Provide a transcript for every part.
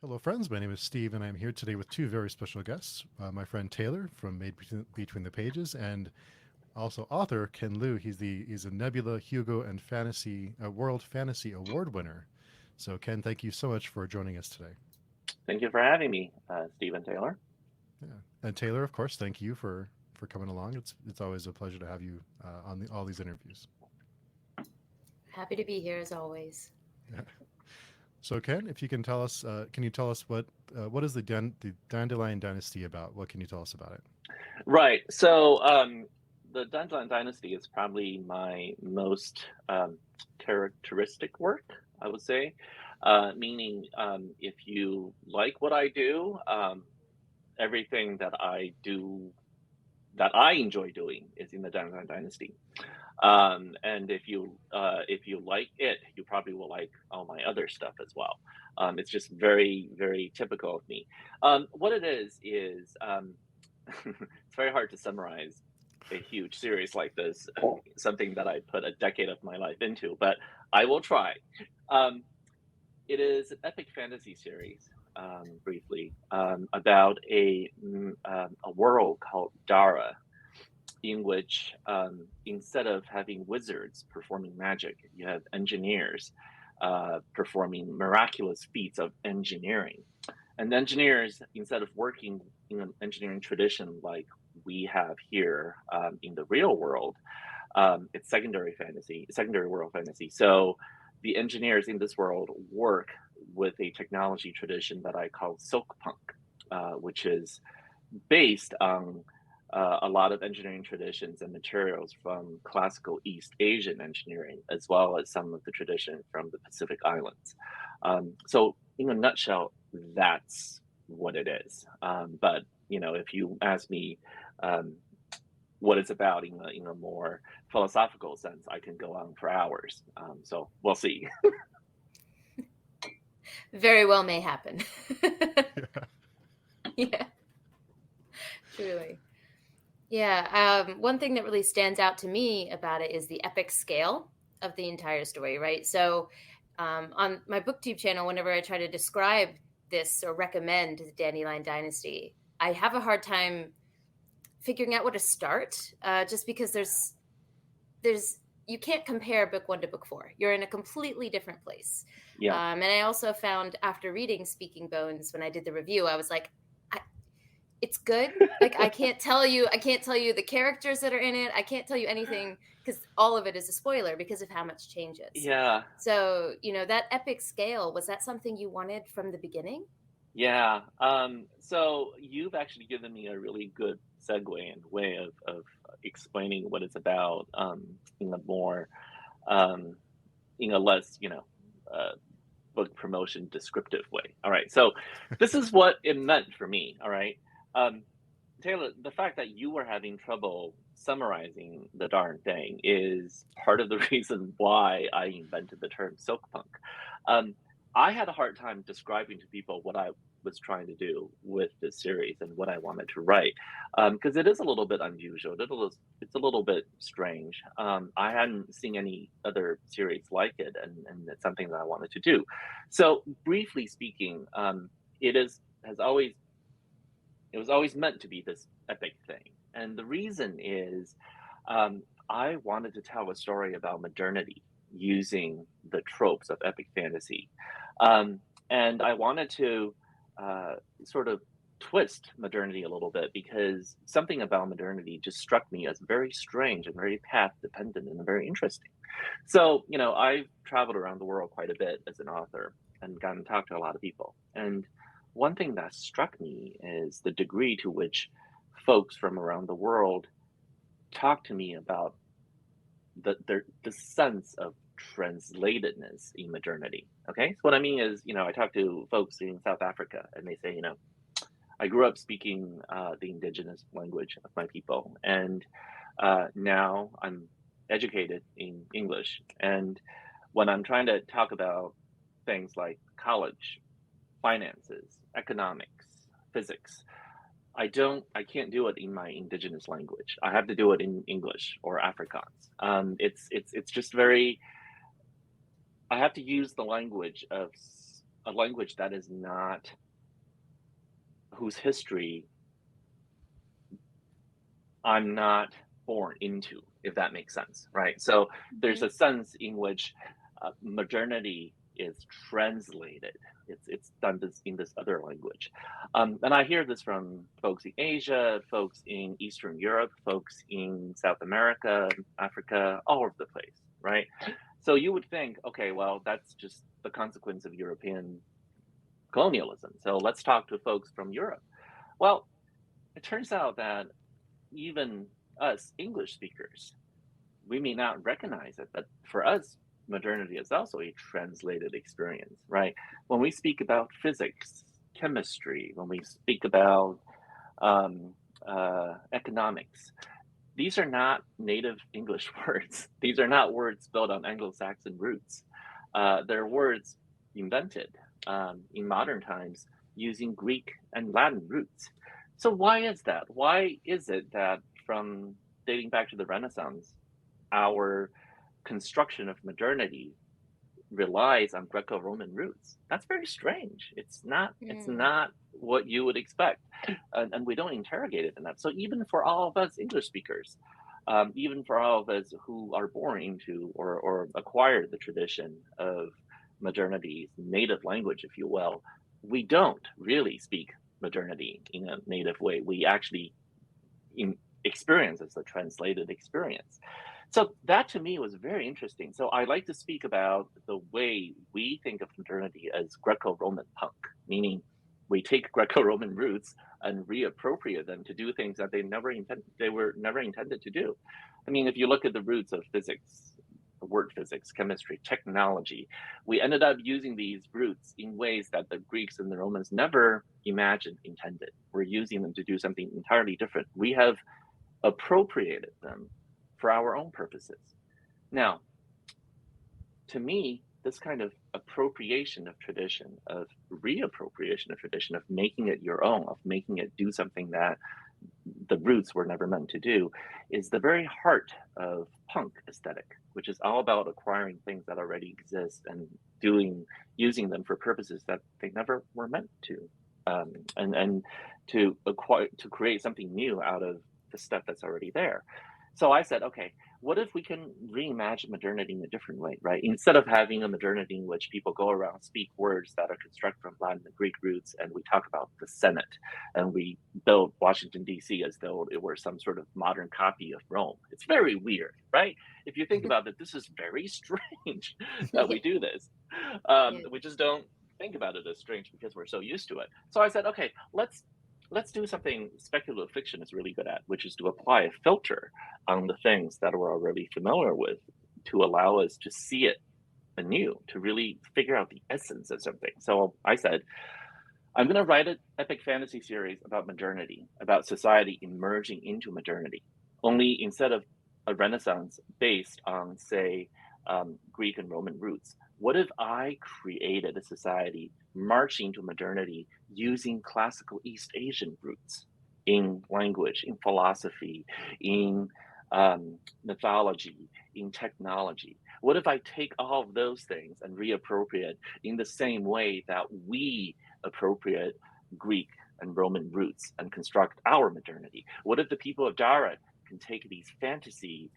Hello, friends. My name is Steve, and I'm here today with two very special guests. My friend Taylor from Made Between the Pages, and also author Ken Liu. He's a Nebula, Hugo, and Fantasy World Fantasy Award winner. So, Ken, thank you so much for joining us today. Thank you for having me, Stephen Taylor. Yeah. And Taylor, of course, thank you for coming along. It's always a pleasure to have you on all these interviews. Happy to be here as always. Yeah. So, Ken, if you can tell us, can you tell us what is the Dandelion Dynasty about? What can you tell us about it? Right. So the Dungeon Dynasty is probably my most characteristic work, I would say. Meaning, if you like what I do, everything that I do that I enjoy doing is in the Dungeon Dynasty. And if you like it, you probably will like all my other stuff as well. It's just very very typical of me. What it is it's very hard to summarize a huge series like this, something that I put a decade of my life into, but I will try. Um, it is an epic fantasy series, briefly, about a world called Dara, in which instead of having wizards performing magic, you have engineers performing miraculous feats of engineering. And engineers, instead of working in an engineering tradition like we have here in the real world, it's secondary world fantasy. So the engineers in this world work with a technology tradition that I call silkpunk, which is based on a lot of engineering traditions and materials from classical East Asian engineering, as well as some of the tradition from the Pacific Islands. So, in a nutshell, that's what it is. But if you ask me what it's about in a more philosophical sense, I can go on for hours. So we'll see. Very well may happen. Yeah. Yeah, truly. Yeah, one thing that really stands out to me about it is the epic scale of the entire story, right? So, on my booktube channel, whenever I try to describe this or recommend the Dandelion Dynasty, I have a hard time figuring out where to start, just because there's you can't compare book one to book four. You're in a completely different place. Yeah. And I also found after reading Speaking Bones, when I did the review, I was like, it's good. Like I can't tell you the characters that are in it. I can't tell you anything because all of it is a spoiler because of how much changes. Yeah. So, that epic scale, was that something you wanted from the beginning? Yeah. So you've actually given me a really good segue and way of explaining what it's about in a more um, in a less uh, book promotion descriptive way. All right. So this is what it meant for me. All right. Um, Taylor, the fact that you were having trouble summarizing the darn thing is part of the reason why I invented the term silkpunk. Um, I had a hard time describing to people what I was trying to do with this series and what I wanted to write, because it is a little bit unusual. It's a little bit strange. I hadn't seen any other series like it, and it's something that I wanted to do. So, briefly speaking, it is has always it was always meant to be this epic thing. And the reason is I wanted to tell a story about modernity using the tropes of epic fantasy. Um, and I wanted to uh, sort of twist modernity a little bit because something about modernity just struck me as very strange and very path dependent and very interesting. So, I've traveled around the world quite a bit as an author and gotten to talk to a lot of people. And one thing that struck me is the degree to which folks from around the world talk to me about the sense of translatedness in modernity. Okay. So what I mean is, I talk to folks in South Africa and they say, I grew up speaking the indigenous language of my people, and now I'm educated in English. And when I'm trying to talk about things like college, finances, economics, physics, I can't do it in my indigenous language. I have to do it in English or Afrikaans. It's just very. I have to use the language a language that is not, whose history I'm not born into, if that makes sense, right? So there's Mhm. a sense in which modernity is translated. It's done this in this other language, and I hear this from folks in Asia, folks in Eastern Europe, folks in South America, Africa, all over the place, right? So you would think, okay, well, that's just the consequence of European colonialism. So let's talk to folks from Europe. Well, it turns out that even us English speakers, we may not recognize it, but for us, modernity is also a translated experience, right? When we speak about physics, chemistry, when we speak about um, economics, these are not native English words. These are not words built on Anglo-Saxon roots. They're words invented in modern times using Greek and Latin roots. So why is that? Why is it that from dating back to the Renaissance, our construction of modernity relies on Greco-Roman roots? That's very strange. It's Mm. not what you would expect, and we don't interrogate it enough. So even for all of us English speakers, even for all of us who are born into or acquired the tradition of modernity's native language, if you will, we don't really speak modernity in a native way. We actually in, experience as a translated experience. So that to me was very interesting. So I like to speak about the way we think of modernity as Greco-Roman punk, meaning we take Greco-Roman roots and reappropriate them to do things that they were never intended to do. I mean, if you look at the roots of physics, word physics, chemistry, technology, we ended up using these roots in ways that the Greeks and the Romans never imagined intended. We're using them to do something entirely different. We have appropriated them for our own purposes. Now, to me, this kind of appropriation of tradition, of reappropriation of tradition, of making it your own, of making it do something that the roots were never meant to do, is the very heart of punk aesthetic, which is all about acquiring things that already exist and using them for purposes that they never were meant to, and to create something new out of the stuff that's already there. So I said, okay, what if we can reimagine modernity in a different way, right? Instead of having a modernity in which people go around, speak words that are constructed from Latin and Greek roots, and we talk about the Senate, and we build Washington, D.C. as though it were some sort of modern copy of Rome. It's very weird, right? If you think about it, this is very strange that Yeah. we do this. Yeah. We just don't think about it as strange because we're so used to it. So I said, okay, let's do something speculative fiction is really good at, which is to apply a filter on the things that we're already familiar with to allow us to see it anew, to really figure out the essence of something. So I said, I'm going to write an epic fantasy series about modernity, about society emerging into modernity. Only instead of a Renaissance based on, say, Greek and Roman roots, what if I created a society marching to modernity using classical East Asian roots in language, in philosophy, in mythology, in technology? What if I take all of those things and reappropriate in the same way that we appropriate Greek and Roman roots and construct our modernity? What if the people of Dara can take these fantasy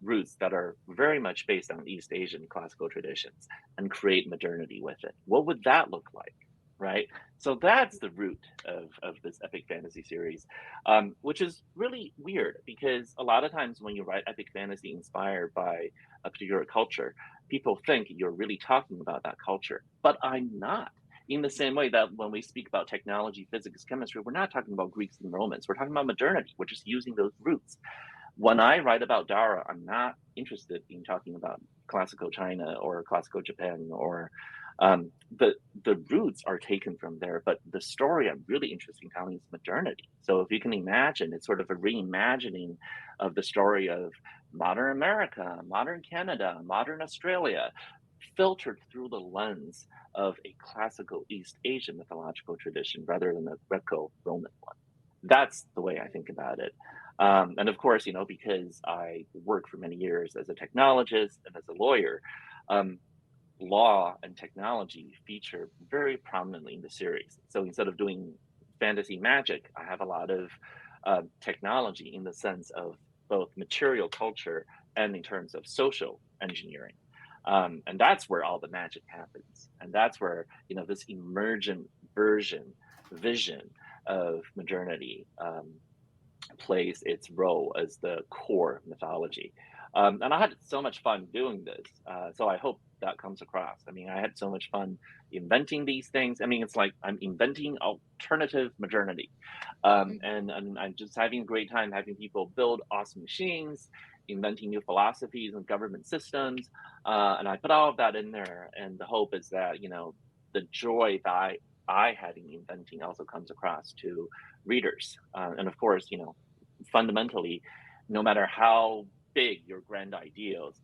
roots that are very much based on East Asian classical traditions and create modernity with it? What would that look like? Right. So that's the root of this epic fantasy series, which is really weird because a lot of times when you write epic fantasy inspired by a particular culture, people think you're really talking about that culture, but I'm not. In the same way that when we speak about technology, physics, chemistry, we're not talking about Greeks and Romans. We're talking about modernity. We're just using those roots. When I write about Dara, I'm not interested in talking about classical China or classical Japan or the roots are taken from there, but the story I'm really interested in telling is modernity. So if you can imagine, it's sort of a reimagining of the story of modern America, modern Canada, modern Australia, filtered through the lens of a classical East Asian mythological tradition rather than a Greco-Roman one. That's the way I think about it. And of course, because I worked for many years as a technologist and as a lawyer, um, law and technology feature very prominently in the series. So instead of doing fantasy magic, I have a lot of technology in the sense of both material culture and in terms of social engineering. And that's where all the magic happens. And that's where, this emergent vision of modernity plays its role as the core mythology. And I had so much fun doing this. So I hope that comes across. I mean, I had so much fun inventing these things. I mean, it's like I'm inventing alternative modernity. And I'm just having a great time having people build awesome machines, inventing new philosophies and government systems. And I put all of that in there. And the hope is that, the joy that I had in inventing also comes across to readers. And of course, fundamentally, no matter how big your grand ideals,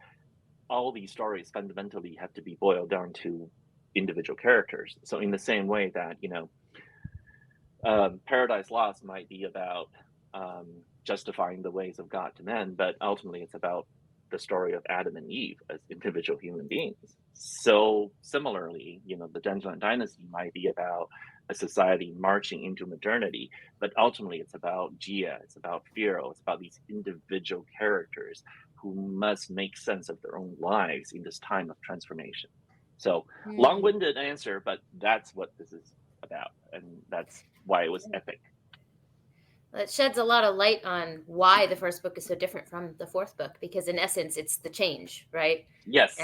all these stories fundamentally have to be boiled down to individual characters. So in the same way that, Paradise Lost might be about justifying the ways of God to men, but ultimately it's about the story of Adam and Eve as individual human beings. So similarly, the Dungeon Dynasty might be about a society marching into modernity, but ultimately it's about Gia, it's about Firo, it's about these individual characters who must make sense of their own lives in this time of transformation. So long-winded answer, but that's what this is about, and that's why it was epic. Well, it sheds a lot of light on why the first book is so different from the fourth book, because in essence, it's the change, right? Yes.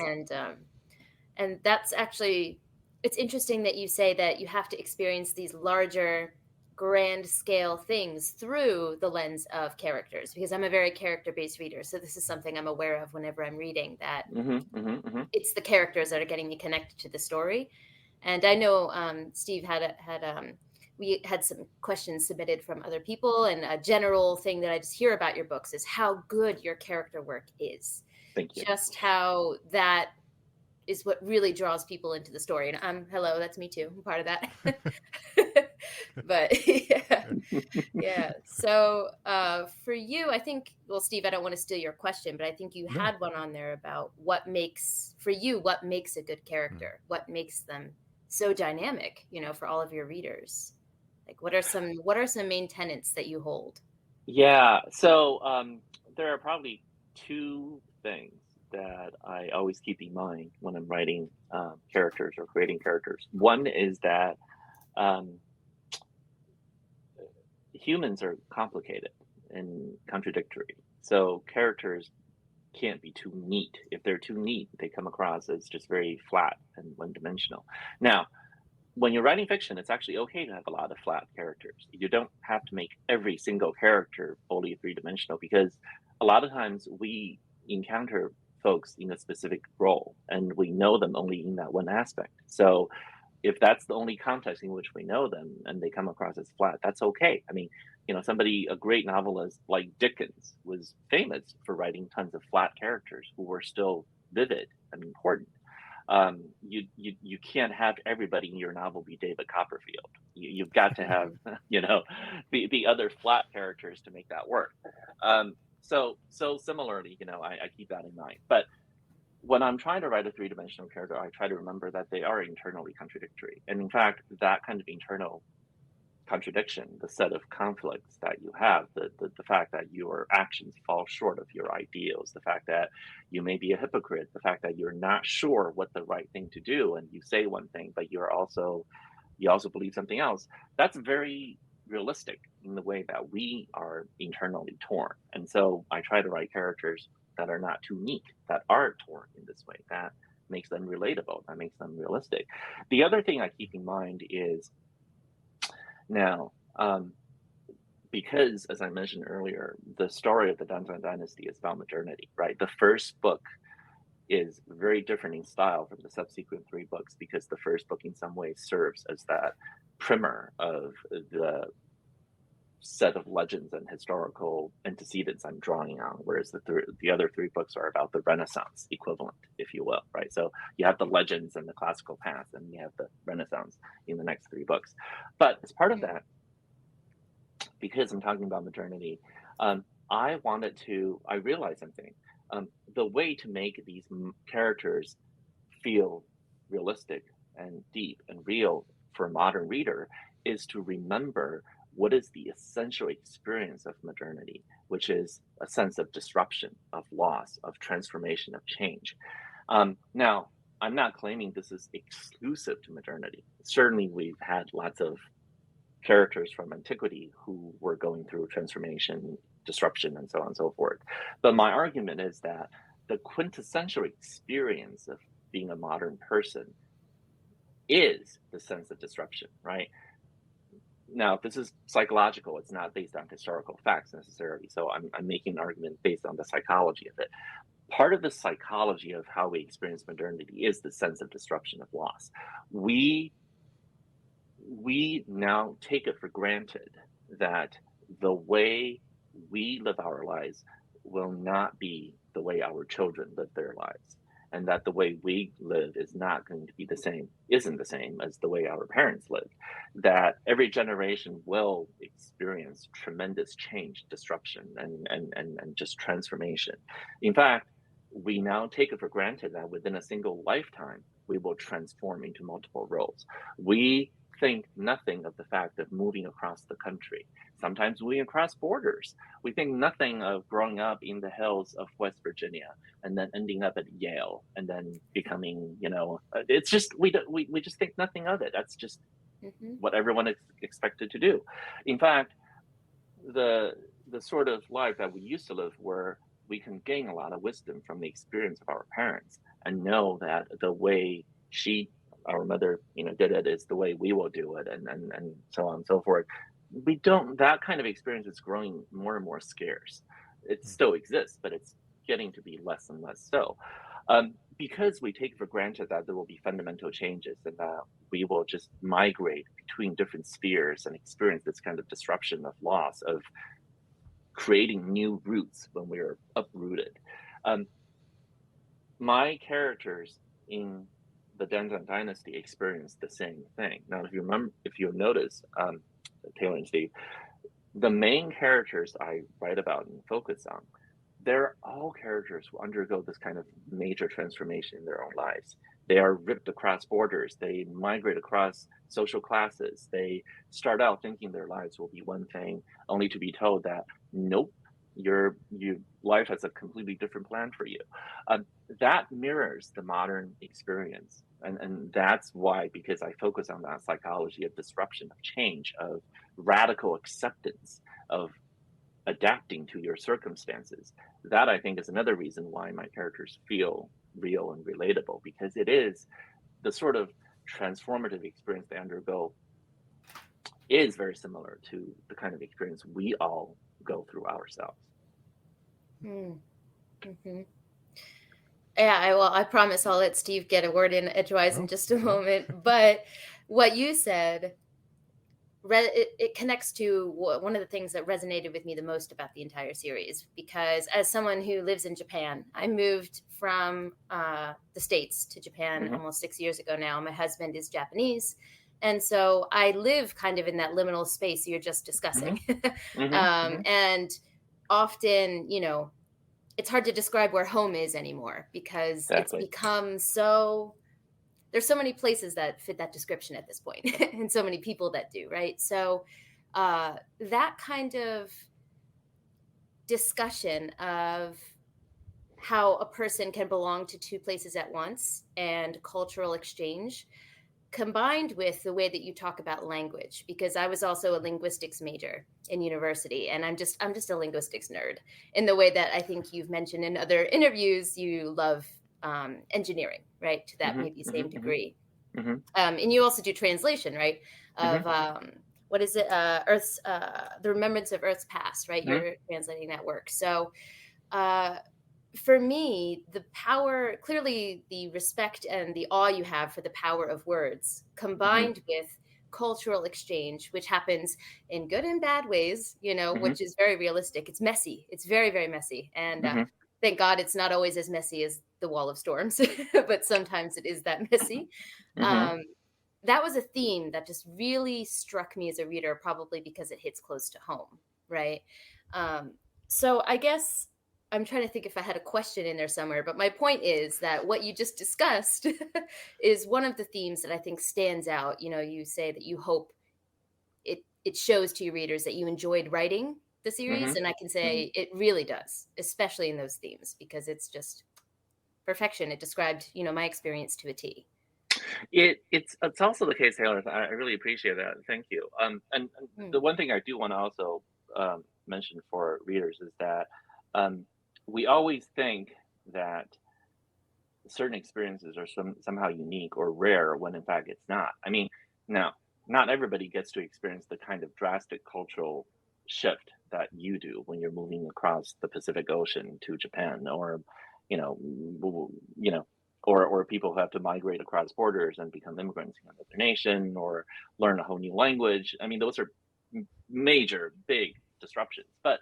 And that's actually, it's interesting that you say that you have to experience these larger, grand scale things through the lens of characters, because I'm a very character-based reader. So this is something I'm aware of whenever I'm reading, that it's the characters that are getting me connected to the story. And I know Steve we had some questions submitted from other people, and a general thing that I just hear about your books is how good your character work is. Thank you. Just how that is what really draws people into the story. And hello, that's me too. I'm part of that. But yeah. So for you, I think, well, Steve, I don't want to steal your question, but I think you had one on there about what makes a good character, what makes them so dynamic, for all of your readers. Like, what are some main tenets that you hold? Yeah. So there are probably two things that I always keep in mind when I'm writing characters or creating characters. One is that humans are complicated and contradictory. So characters can't be too neat. If they're too neat, they come across as just very flat and one-dimensional. Now, when you're writing fiction, it's actually okay to have a lot of flat characters. You don't have to make every single character fully three-dimensional, because a lot of times we encounter folks in a specific role and we know them only in that one aspect. So if that's the only context in which we know them and they come across as flat, that's okay. I mean, a great novelist like Dickens was famous for writing tons of flat characters who were still vivid and important. You can't have everybody in your novel be David Copperfield. You've got to have, the other flat characters to make that work. So similarly, I keep that in mind. But when I'm trying to write a three-dimensional character, I try to remember that they are internally contradictory. And in fact, that kind of internal contradiction, the set of conflicts that you have, the fact that your actions fall short of your ideals, the fact that you may be a hypocrite, the fact that you're not sure what the right thing to do, and you say one thing, but you also believe something else. That's very realistic in the way that we are internally torn. And so I try to write characters that are not too neat, that are torn in this way, that makes them relatable, that makes them realistic. The other thing I keep in mind is, now, because, as I mentioned earlier, the story of the Dungeon Dynasty is about modernity, right? The first book is very different in style from the subsequent three books, because the first book in some ways serves as that primer of the set of legends and historical antecedents I'm drawing on, whereas the other three books are about the Renaissance equivalent, if you will, right? So you have the legends and the classical past, and you have the Renaissance in the next three books. But as part of that, because I'm talking about modernity, I realized something. The way to make these characters feel realistic and deep and real for a modern reader is to remember what is the essential experience of modernity, which is a sense of disruption, of loss, of transformation, of change. Now, I'm not claiming this is exclusive to modernity. Certainly, we've had lots of characters from antiquity who were going through transformation, disruption, and so on and so forth. But my argument is that the quintessential experience of being a modern person is the sense of disruption, right? Now, this is psychological. It's not based on historical facts necessarily. So I'm making an argument based on the psychology of it. Part of the psychology of how we experience modernity is the sense of disruption, of loss. We now take it for granted that the way we live our lives will not be the way our children live their lives, and that the way we live is not going to be the same, isn't the same as the way our parents lived. That every generation will experience tremendous change, disruption, and just transformation. In fact, we now take it for granted that within a single lifetime, we will transform into multiple roles. We think nothing of the fact of moving across the country. Sometimes we cross borders. We think nothing of growing up in the hills of West Virginia and then ending up at Yale and then becoming, it's just we just think nothing of it. That's just what everyone is expected to do. In fact, the sort of life that we used to live, where we can gain a lot of wisdom from the experience of our parents and know that the way our mother, did it is the way we will do it, and so on and so forth. That kind of experience is growing more and more scarce. It still exists, but it's getting to be less and less so. Because we take for granted that there will be fundamental changes and that we will just migrate between different spheres and experience this kind of disruption, of loss, of creating new roots when we're uprooted. My characters in the Danzan Dynasty experienced the same thing. Now, if you notice, Taylor and Steve, the main characters I write about and focus on, they're all characters who undergo this kind of major transformation in their own lives. They are ripped across borders. They migrate across social classes. They start out thinking their lives will be one thing, only to be told that, nope, your life has a completely different plan for you. That mirrors the modern experience. And that's why, because I focus on that psychology of disruption, of change, of radical acceptance, of adapting to your circumstances. That, I think, is another reason why my characters feel real and relatable, because it is the sort of transformative experience they undergo is very similar to the kind of experience we all go through ourselves. Mm-hmm. Yeah, I promise I'll let Steve get a word in edgewise in just a moment. But what you said, it connects to one of the things that resonated with me the most about the entire series, because as someone who lives in Japan, I moved from the States to Japan almost 6 years ago now. My husband is Japanese. And so I live kind of in that liminal space you're just discussing. And often, it's hard to describe where home is anymore, because it's become there's so many places that fit that description at this point and so many people that do, right? So that kind of discussion of how a person can belong to two places at once and cultural exchange, combined with the way that you talk about language, because I was also a linguistics major in university, and I'm just a linguistics nerd in the way that I think you've mentioned in other interviews. You love engineering, right? To that maybe same degree. And you also do translation, right? Of what is it? Earth's the Remembrance of Earth's Past, right? You're translating that work. So for me, the power, clearly the respect and the awe you have for the power of words, combined with cultural exchange, which happens in good and bad ways, which is very realistic. It's messy. It's very, very messy. And thank God it's not always as messy as the Wall of Storms, but sometimes it is that messy. That was a theme that just really struck me as a reader, probably because it hits close to home, right? So I guess I'm trying to think if I had a question in there somewhere, but my point is that what you just discussed is one of the themes that I think stands out. You know, you say that you hope it shows to your readers that you enjoyed writing the series, Hmm. and I can Hmm. say it really does, especially in those themes, because it's just perfection. It described, my experience to a T. It's also the case, Taylor. I really appreciate that. Thank you. And Mm, the one thing I do want to also mention for readers is that um, we always think that certain experiences are somehow unique or rare when in fact it's not. I mean, now, not everybody gets to experience the kind of drastic cultural shift that you do when you're moving across the Pacific Ocean to Japan, or you know, you know, or people who have to migrate across borders and become immigrants in another nation, or learn a whole new language. I mean, those are major, big disruptions. But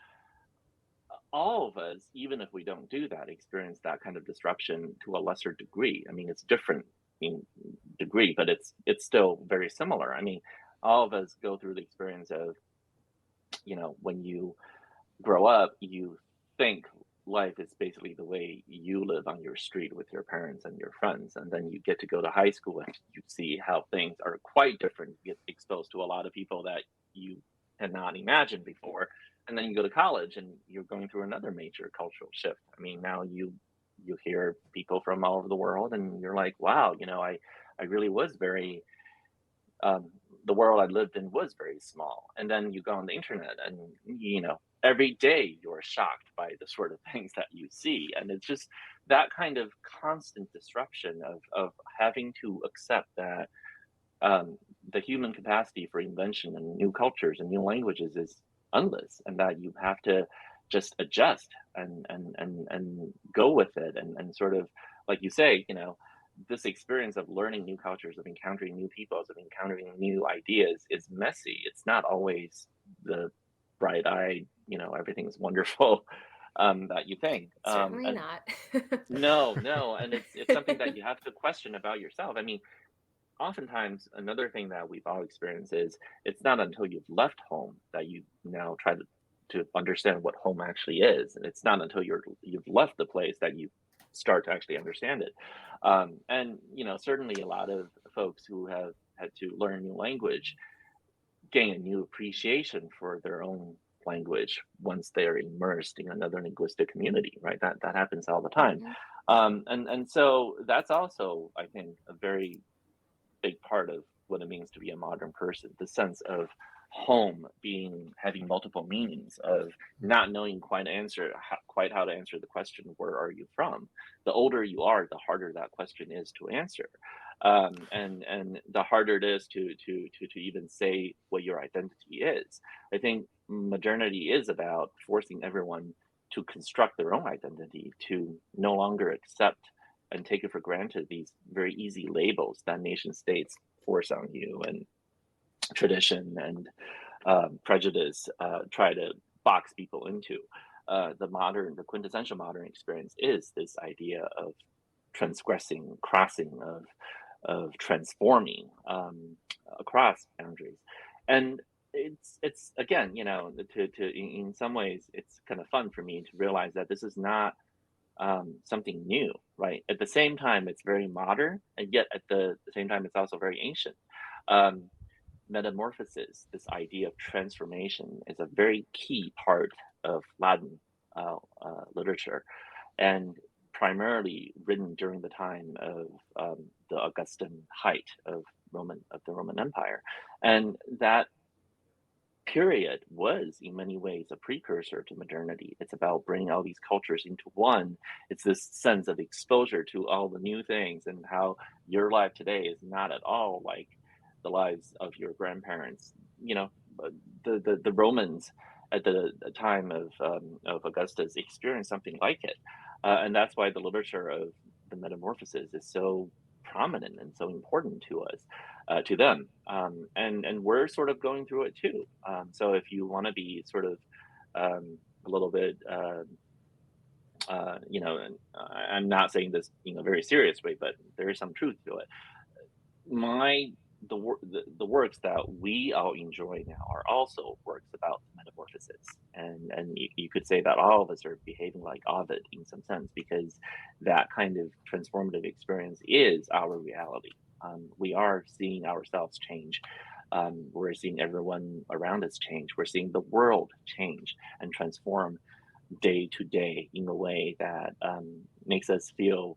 all of us, even if we don't do that, experience that kind of disruption to a lesser degree. I mean, it's different in degree, but it's still very similar. I mean, all of us go through the experience of, when you grow up, you think life is basically the way you live on your street with your parents and your friends. And then you get to go to high school and you see how things are quite different. You get exposed to a lot of people that you had not imagined before. And then you go to college and you're going through another major cultural shift. I mean, now you hear people from all over the world and you're like, wow, I really was very um, the world I lived in was very small. And then you go on the internet and, every day you're shocked by the sort of things that you see. And it's just that kind of constant disruption of having to accept that um, the human capacity for invention and new cultures and new languages is endless, and that you have to just adjust and go with it, and sort of, like you say, this experience of learning new cultures, of encountering new peoples, of encountering new ideas is messy. It's not always the bright-eyed, everything's wonderful that you think. certainly And not. no, no, and it's something that you have to question about yourself. I mean, oftentimes another thing that we've all experienced is it's not until you've left home that you now try to understand what home actually is, and it's not until you've left the place that you start to actually understand it. And certainly a lot of folks who have had to learn a new language gain a new appreciation for their own language once they're immersed in another linguistic community, right? That happens all the time. Mhm. And so that's also, I think, a very big part of what it means to be a modern person, the sense of home being having multiple meanings, of not knowing quite how to answer the question, where are you from? The older you are, the harder that question is to answer, and the harder it is to even say what your identity is. I think modernity is about forcing everyone to construct their own identity, to no longer accept and take it for granted these very easy labels that nation states force on you, and tradition and prejudice try to box people into. The quintessential modern experience is this idea of transgressing, crossing, of transforming across boundaries, and it's again, in some ways, it's kind of fun for me to realize that this is not something new, right? At the same time, it's very modern, and yet at the same time, it's also very ancient. Um, Metamorphosis, this idea of transformation, is a very key part of Latin literature, and primarily written during the time of the Augustan height of the Roman Empire, and that period was in many ways a precursor to modernity. It's about bringing all these cultures into one. It's this sense of exposure to all the new things, and how your life today is not at all like the lives of your grandparents. You know, the Romans at the time of Augustus experienced something like it, and that's why the literature of the Metamorphoses is so prominent and so important to us, to them, and we're sort of going through it too. So if you want to be sort of a little bit, and I'm not saying this very serious way, but there is some truth to it. The works that we all enjoy now are also works about metamorphosis. And you could say that all of us are behaving like Ovid in some sense, because that kind of transformative experience is our reality. We are seeing ourselves change. We're seeing everyone around us change. We're seeing the world change and transform day to day in a way that makes us feel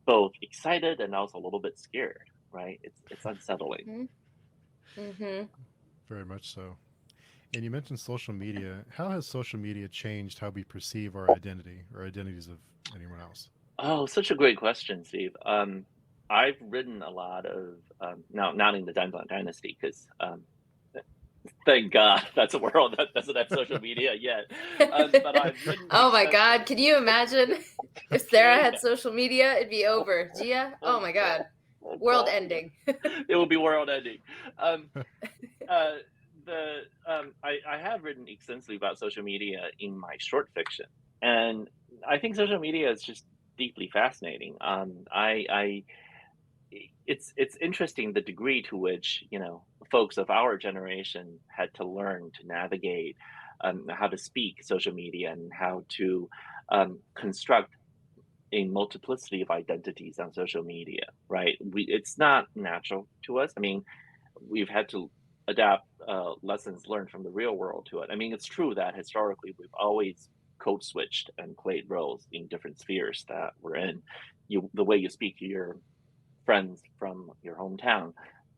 both excited and also a little bit scared, right? It's unsettling. Mm-hmm. Very much so. And you mentioned social media. How has social media changed how we perceive our identity or identities of anyone else? Oh, such a great question, Steve. I've written a lot of now not in the Danzang Dynasty because thank God that's a world that doesn't have social media yet. But I've written Oh my extensive. God, can you imagine if Sarah Okay. had social media? It'd be over. Gia? Oh my God, Oh, world God. ending. It will be world ending. Um, uh, I have written extensively about social media in my short fiction, and I think social media is just deeply fascinating. It's interesting the degree to which folks of our generation had to learn to navigate how to speak social media and how to construct a multiplicity of identities on social media, right? It's not natural to us. I mean, we've had to adapt lessons learned from the real world to it. I mean, it's true that historically we've always code switched and played roles in different spheres that we're in. The way you speak to your friends from your hometown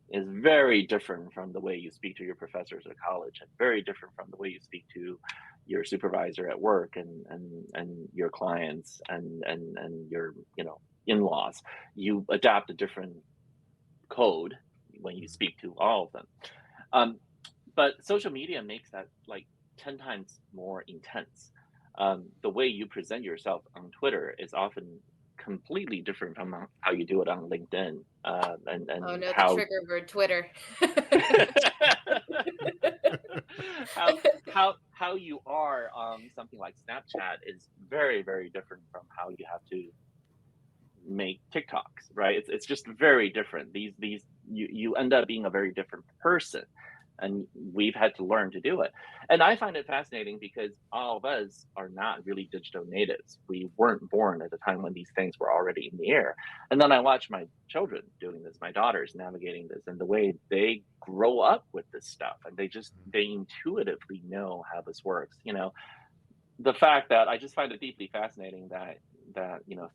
is very different from the way you speak to your professors at college, and very different from the way you speak to your supervisor at work, and your clients, and your in-laws. You adapt a different code when you speak to all of them. um, but social media makes that like 10 times more intense. The way you present yourself on Twitter is often completely different from how you do it on LinkedIn, Oh and no, the how trigger word, Twitter. how you are on something like Snapchat is very, very different from how you have to make TikToks, right? It's just very different. These you end up being a very different person, and we've had to learn to do it. And I find it fascinating because all of us are not really digital natives. We weren't born at the time when these things were already in the air. And then I watch my children doing this, my daughters navigating this, and the way they grow up with this stuff, and they intuitively know how this works. The fact that I just find it deeply fascinating that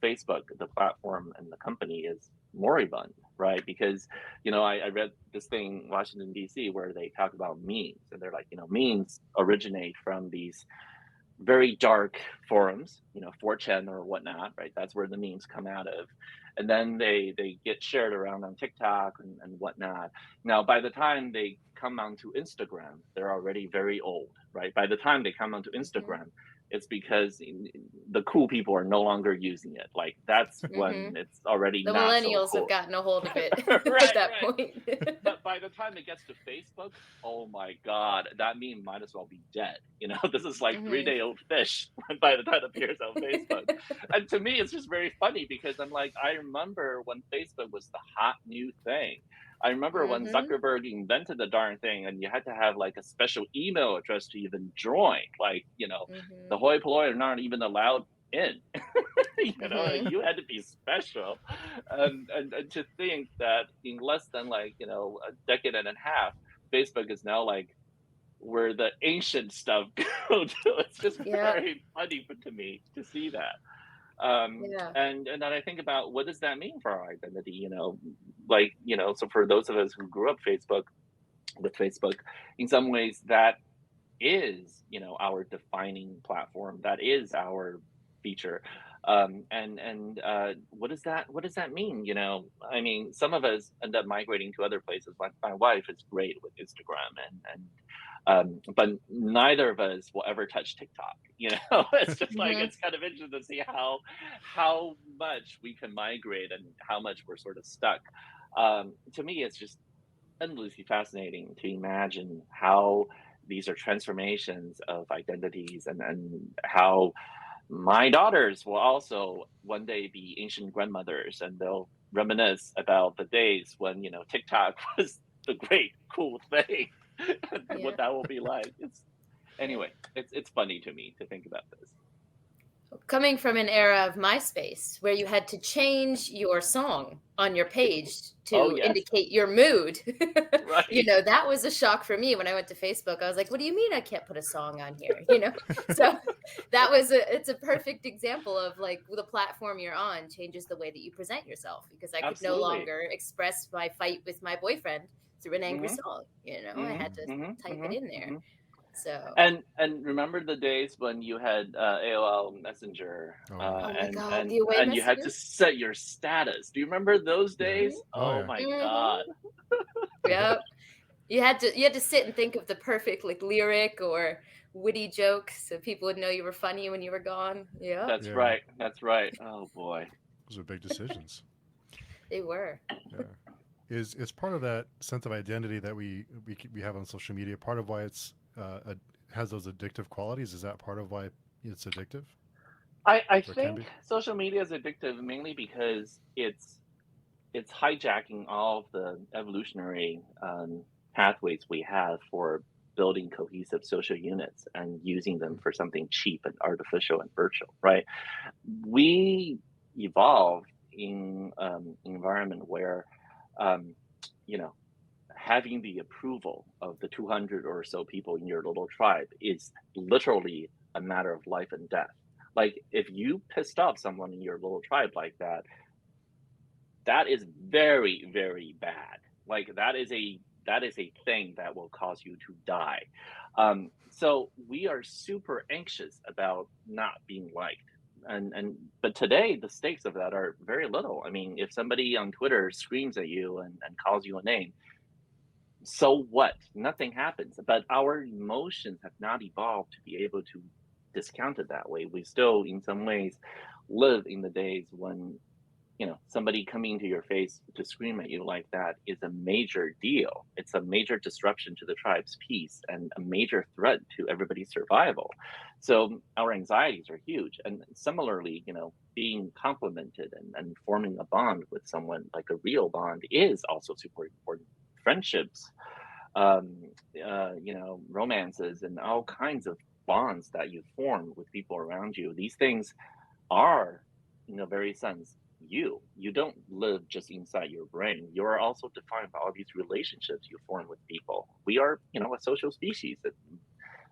Facebook, the platform and the company, is moribund, right? Because I read this thing Washington D.C. where they talk about memes, and they're like, memes originate from these very dark forums, 4chan or whatnot, right? That's where the memes come out of. And then they get shared around on TikTok and whatnot. Now, by the time they come onto Instagram, they're already very old, right? By the time they come onto Instagram, it's because the cool people are no longer using it. Like that's when it's already The not so millennials cool. have gotten a hold of it Right, at that right. point. But by the time it gets to Facebook, oh my God, that meme might as well be dead. This is like 3-day-old fish by the time it appears on Facebook. And to me, it's just very funny because I'm like, I remember when Facebook was the hot new thing. I remember when Zuckerberg invented the darn thing, and you had to have like a special email address to even join. Like, the hoi polloi are not even allowed in. You had to be special. And to think that in less than like a decade and a half, Facebook is now like where the ancient stuff go to. It's just very funny to me to see that. And then I think about, what does that mean for our identity? So for those of us who grew up with Facebook, in some ways that is our defining platform, that is our feature. And what does that mean? I mean, some of us end up migrating to other places. Like my wife is great with Instagram, but neither of us will ever touch TikTok. It's just like, it's kind of interesting to see how much we can migrate and how much we're sort of stuck. To me, it's just endlessly fascinating to imagine how these are transformations of identities, and how my daughters will also one day be ancient grandmothers, and they'll reminisce about the days when TikTok was the great cool thing, and what that will be like. Anyway, it's funny to me to think about this. Coming from an era of MySpace where you had to change your song on your page Oh to yes, indicate your mood, right. that was a shock for me when I went to Facebook. I was like, what do you mean I can't put a song on here? So it's a perfect example of like the platform you're on changes the way that you present yourself, because I could no Absolutely. longer express my fight with my boyfriend through an angry Hmm. song. I Hmm. had to Hmm. type Hmm. it in there. Hmm. So, And remember the days when you had AOL Messenger, Oh yeah. oh my and God, and the away and you had to messages. set your status. Do you remember those Yeah. days? Oh Oh yeah. my Hmm. God. Yep. You had to sit and think of the perfect like lyric or witty joke so people would know you were funny when you were gone. Yep, That's Yeah. right. That's right. Oh boy. Those are big decisions. they were. Yeah. Is part of that sense of identity that we have on social media part of why it's has those addictive qualities? Is that part of why it's addictive I or can think be? social media is addictive mainly because it's hijacking all of the evolutionary pathways we have for building cohesive social units and using them for something cheap and artificial and virtual, right? We evolved in an environment where, um, you know, having the approval of the 200 or so people in your little tribe is literally a matter of life and death. Like, if you pissed off someone in your little tribe like that, that is very, very bad. Like, that is a thing that will cause you to die. So we are super anxious about not being liked. And but today the stakes of that are very little. I mean, if somebody on Twitter screams at you and calls you a name, so what? Nothing happens. But our emotions have not evolved to be able to discount it that way. We still, in some ways, live in the days when somebody coming to your face to scream at you like that is a major deal. It's a major disruption to the tribe's peace and a major threat to everybody's survival. So our anxieties are huge. And similarly, being complimented and forming a bond with someone, like a real bond, is also super important. Friendships, romances, and all kinds of bonds that you form with people around you. These things are, very sense, you don't live just inside your brain. You're also defined by all these relationships you form with people. We are, a social species that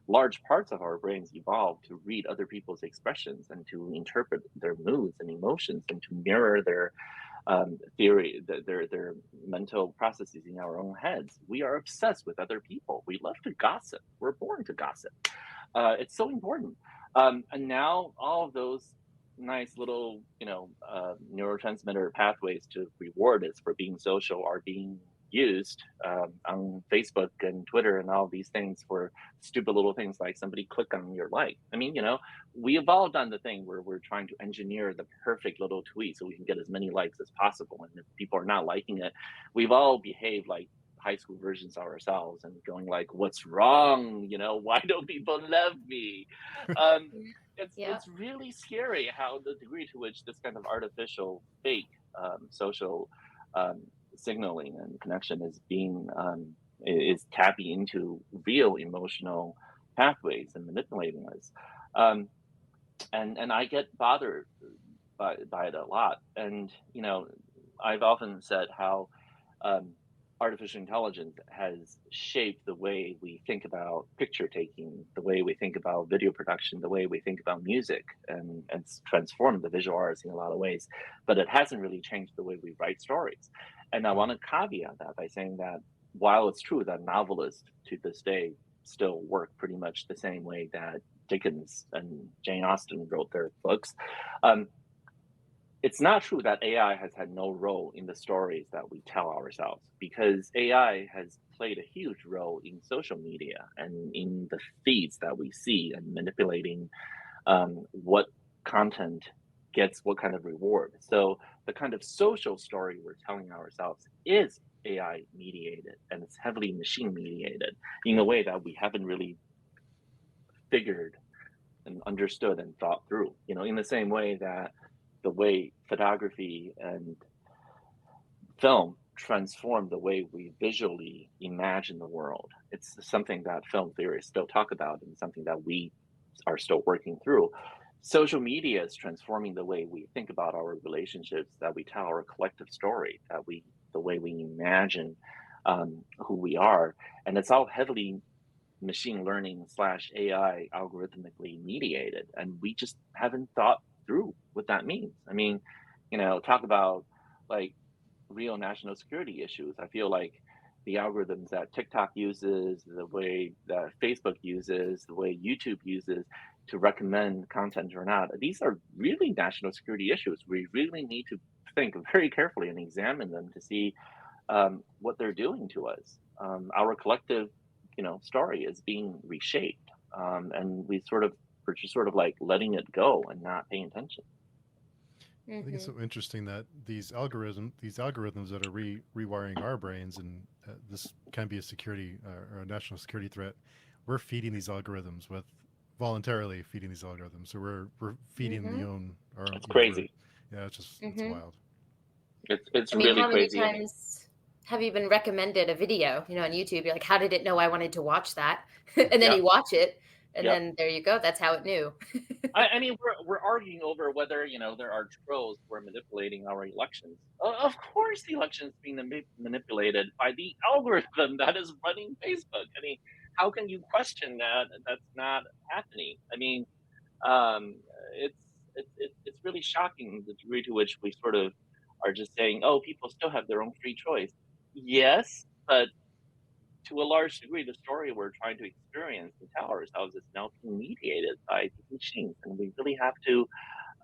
large parts of our brains evolved to read other people's expressions and to interpret their moods and emotions and to mirror their theory, their mental processes in our own heads. We are obsessed with other people. We love to gossip. We're born to gossip. It's so important. And now all of those nice little, neurotransmitter pathways to reward us for being social are being used on Facebook and Twitter and all these things for stupid little things like somebody click on your like. I mean, we evolved on the thing where we're trying to engineer the perfect little tweet so we can get as many likes as possible. And if people are not liking it, we've all behaved like high school versions of ourselves and going like, what's wrong, why don't people love me? um, it's Yeah. it's really scary how the degree to which this kind of artificial fake social um, signaling and connection is being is tapping into real emotional pathways and manipulating us. um, and I get bothered by it a lot. And I've often said how um, artificial intelligence has shaped the way we think about picture taking, the way we think about video production, the way we think about music, and it's transformed the visual arts in a lot of ways. But it hasn't really changed the way we write stories. And I want to caveat that by saying that while it's true that novelists to this day still work pretty much the same way that Dickens and Jane Austen wrote their books, um, it's not true that AI has had no role in the stories that we tell ourselves, because AI has played a huge role in social media and in the feeds that we see and manipulating what content gets what kind of reward. So the kind of social story we're telling ourselves is AI mediated and it's heavily machine mediated in a way that we haven't really figured and understood and thought through. In the same way that the way photography and film transform the way we visually imagine the world. It's something that film theorists still talk about and something that we are still working through. Social media is transforming the way we think about our relationships, that we tell our collective story, the way we imagine who we are, and it's all heavily machine learning slash AI algorithmically mediated, and we just haven't thought through what that means. I mean, talk about like real national security issues. I feel like the algorithms that TikTok uses, the way that Facebook uses, the way YouTube uses to recommend content or not, these are really national security issues. We really need to think very carefully and examine them to see what they're doing to us. Our collective, story is being reshaped, and we're just sort of like letting it go and not paying attention. I think it's Hmm. so interesting that these algorithms that are rewiring our brains, and this can be a security or a national security threat. We're feeding these algorithms with voluntarily feeding these algorithms, so we're feeding Hmm. our own. It's We're crazy. yeah, it's Hmm. wild. It's I mean, really how many crazy. times have you been recommended a video, on YouTube? You're like, how did it know I wanted to watch that? And then Yep, you watch it, and yep. then there you go. That's how it knew. I mean, we're arguing over whether there are trolls who are manipulating our elections. Of course, the election's being manipulated by the algorithm that is running Facebook. I mean, how can you question that? That's not happening. I mean, um, it's it's really shocking the degree to which we sort of are just saying, oh, people still have their own free choice. Yes, but to a large degree, the story we're trying to experience and tell ourselves is now being mediated by these machines, and we really have to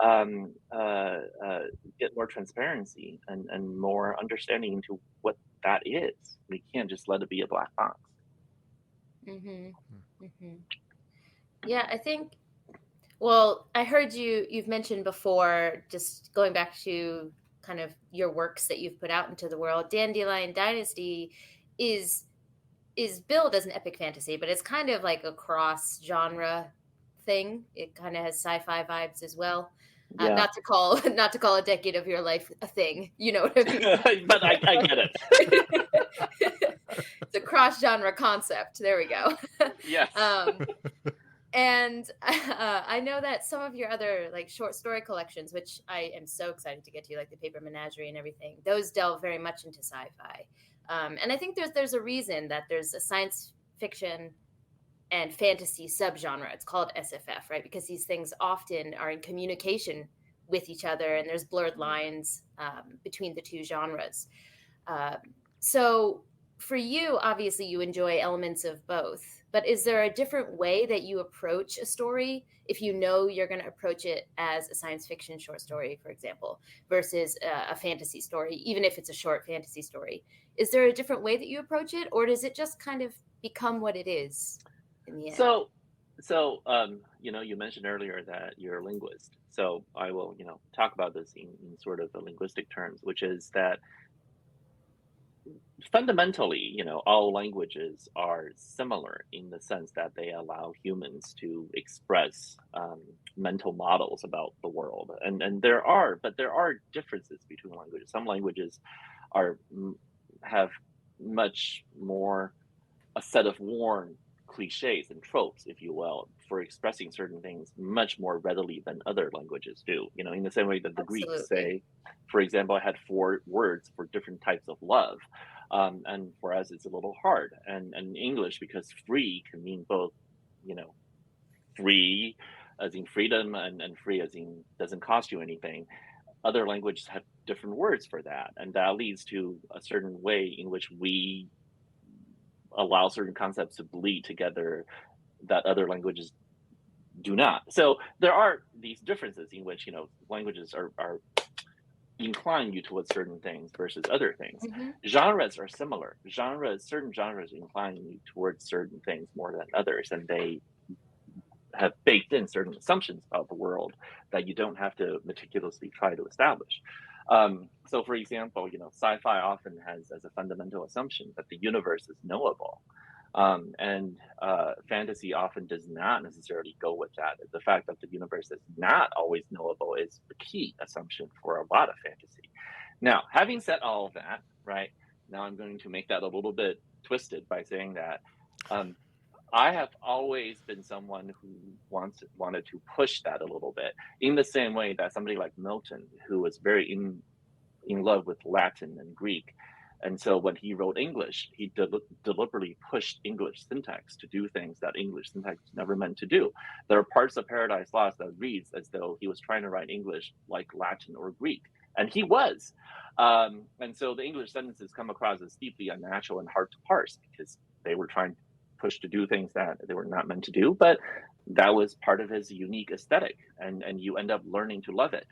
um, uh, uh, get more transparency and more understanding into what that is. We can't just let it be a black box. Hmm. Hmm. Yeah, I think. Well, I heard you've mentioned before, just going back to kind of your works that you've put out into the world. Dandelion Dynasty is is billed as an epic fantasy, but it's kind of like a cross genre thing. It kind of has sci-fi vibes as well. Yeah, Not to call not to call a decade of your life a thing. You know what I mean? but I get it. It's a cross genre concept. There we go. Yes. um, and I know that some of your other like short story collections, which I am so excited to get to, like the Paper Menagerie and everything, those delve very much into sci-fi. And I think there's a reason that there's a science fiction and fantasy subgenre. It's called SFF, right? Because these things often are in communication with each other, and there's blurred lines between the two genres. Um, so for you, obviously, you enjoy elements of both. But is there a different way that you approach a story if you know you're going to approach it as a science fiction short story, for example, versus a fantasy story, even if it's a short fantasy story? Is there a different way that you approach it, or does it just kind of become what it is in the end? So, you mentioned earlier that you're a linguist. So I will, talk about this in sort of a linguistic terms, which is that fundamentally, all languages are similar in the sense that they allow humans to express mental models about the world, and there are differences between languages. Some languages are have much more a set of worn cliches and tropes, if you will, for expressing certain things much more readily than other languages do. In the same way that the Greeks Absolutely. say, for example, I had four words for different types of love. And for us, it's a little hard. And English, because free can mean both, you know, free as in freedom and free as in doesn't cost you anything. Other languages have different words for that. And that leads to a certain way in which we allow certain concepts to bleed together that other languages do not. So there are these differences in which languages are incline you towards certain things versus other things. Hmm. Genres are similar. Certain genres incline you towards certain things more than others, and they have baked in certain assumptions about the world that you don't have to meticulously try to establish. So, for example, sci-fi often has as a fundamental assumption that the universe is knowable, and fantasy often does not necessarily go with that. The fact that the universe is not always knowable is the key assumption for a lot of fantasy. Now, having said all of that, right? now I'm going to make that a little bit twisted by saying that um, I have always been someone who wanted to push that a little bit, in the same way that somebody like Milton, who was very in love with Latin and Greek. And so when he wrote English, he deliberately pushed English syntax to do things that English syntax never meant to do. There are parts of Paradise Lost that reads as though he was trying to write English like Latin or Greek, and he was. And so the English sentences come across as deeply unnatural and hard to parse because they were trying to push to do things that they were not meant to do. But that was part of his unique aesthetic, and you end up learning to love it.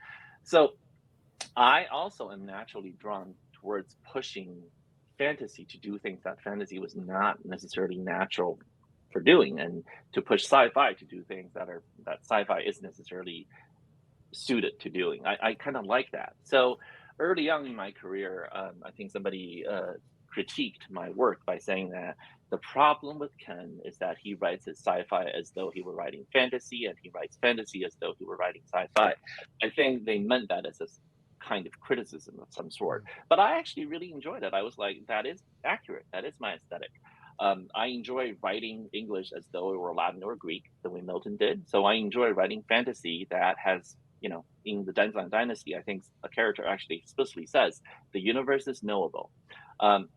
So I also am naturally drawn towards pushing fantasy to do things that fantasy was not necessarily natural for doing, and to push sci-fi to do things that sci-fi isn't necessarily suited to doing. I kind of like that. So early on in my career, I think somebody critiqued my work by saying that the problem with Ken is that he writes his sci-fi as though he were writing fantasy, and he writes fantasy as though he were writing sci-fi. I think they meant that as a kind of criticism of some sort, but I actually really enjoyed it. I was like, that is accurate. That is my aesthetic. I enjoy writing English as though it were Latin or Greek, the way Milton did. So I enjoy writing fantasy that has, in the Danzang Dynasty, I think a character actually explicitly says the universe is knowable.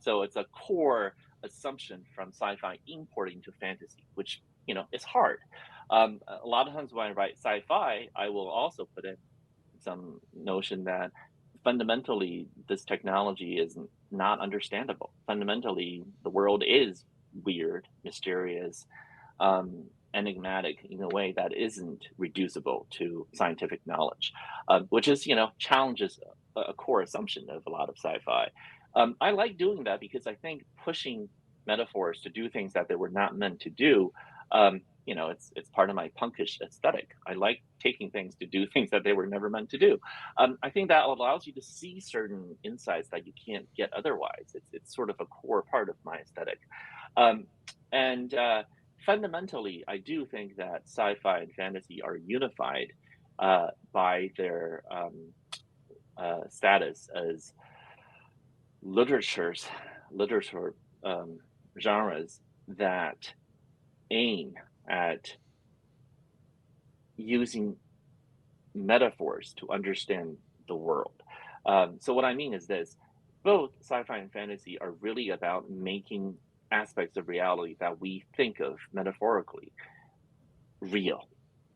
So it's a core assumption from sci-fi importing to fantasy, which is hard. A lot of times when I write sci-fi, I will also put in some notion that fundamentally this technology is not understandable. Fundamentally, the world is weird, mysterious, enigmatic in a way that isn't reducible to scientific knowledge, which is, challenges a core assumption of a lot of sci-fi. I like doing that because I think pushing metaphors to do things that they were not meant to do, it's part of my punkish aesthetic. I like taking things to do things that they were never meant to do. I think that allows you to see certain insights that you can't get otherwise. It's sort of a core part of my aesthetic. And fundamentally, I do think that sci-fi and fantasy are unified by their status as literature genres that aim at using metaphors to understand the world. So what I mean is this: both sci-fi and fantasy are really about making aspects of reality that we think of metaphorically real.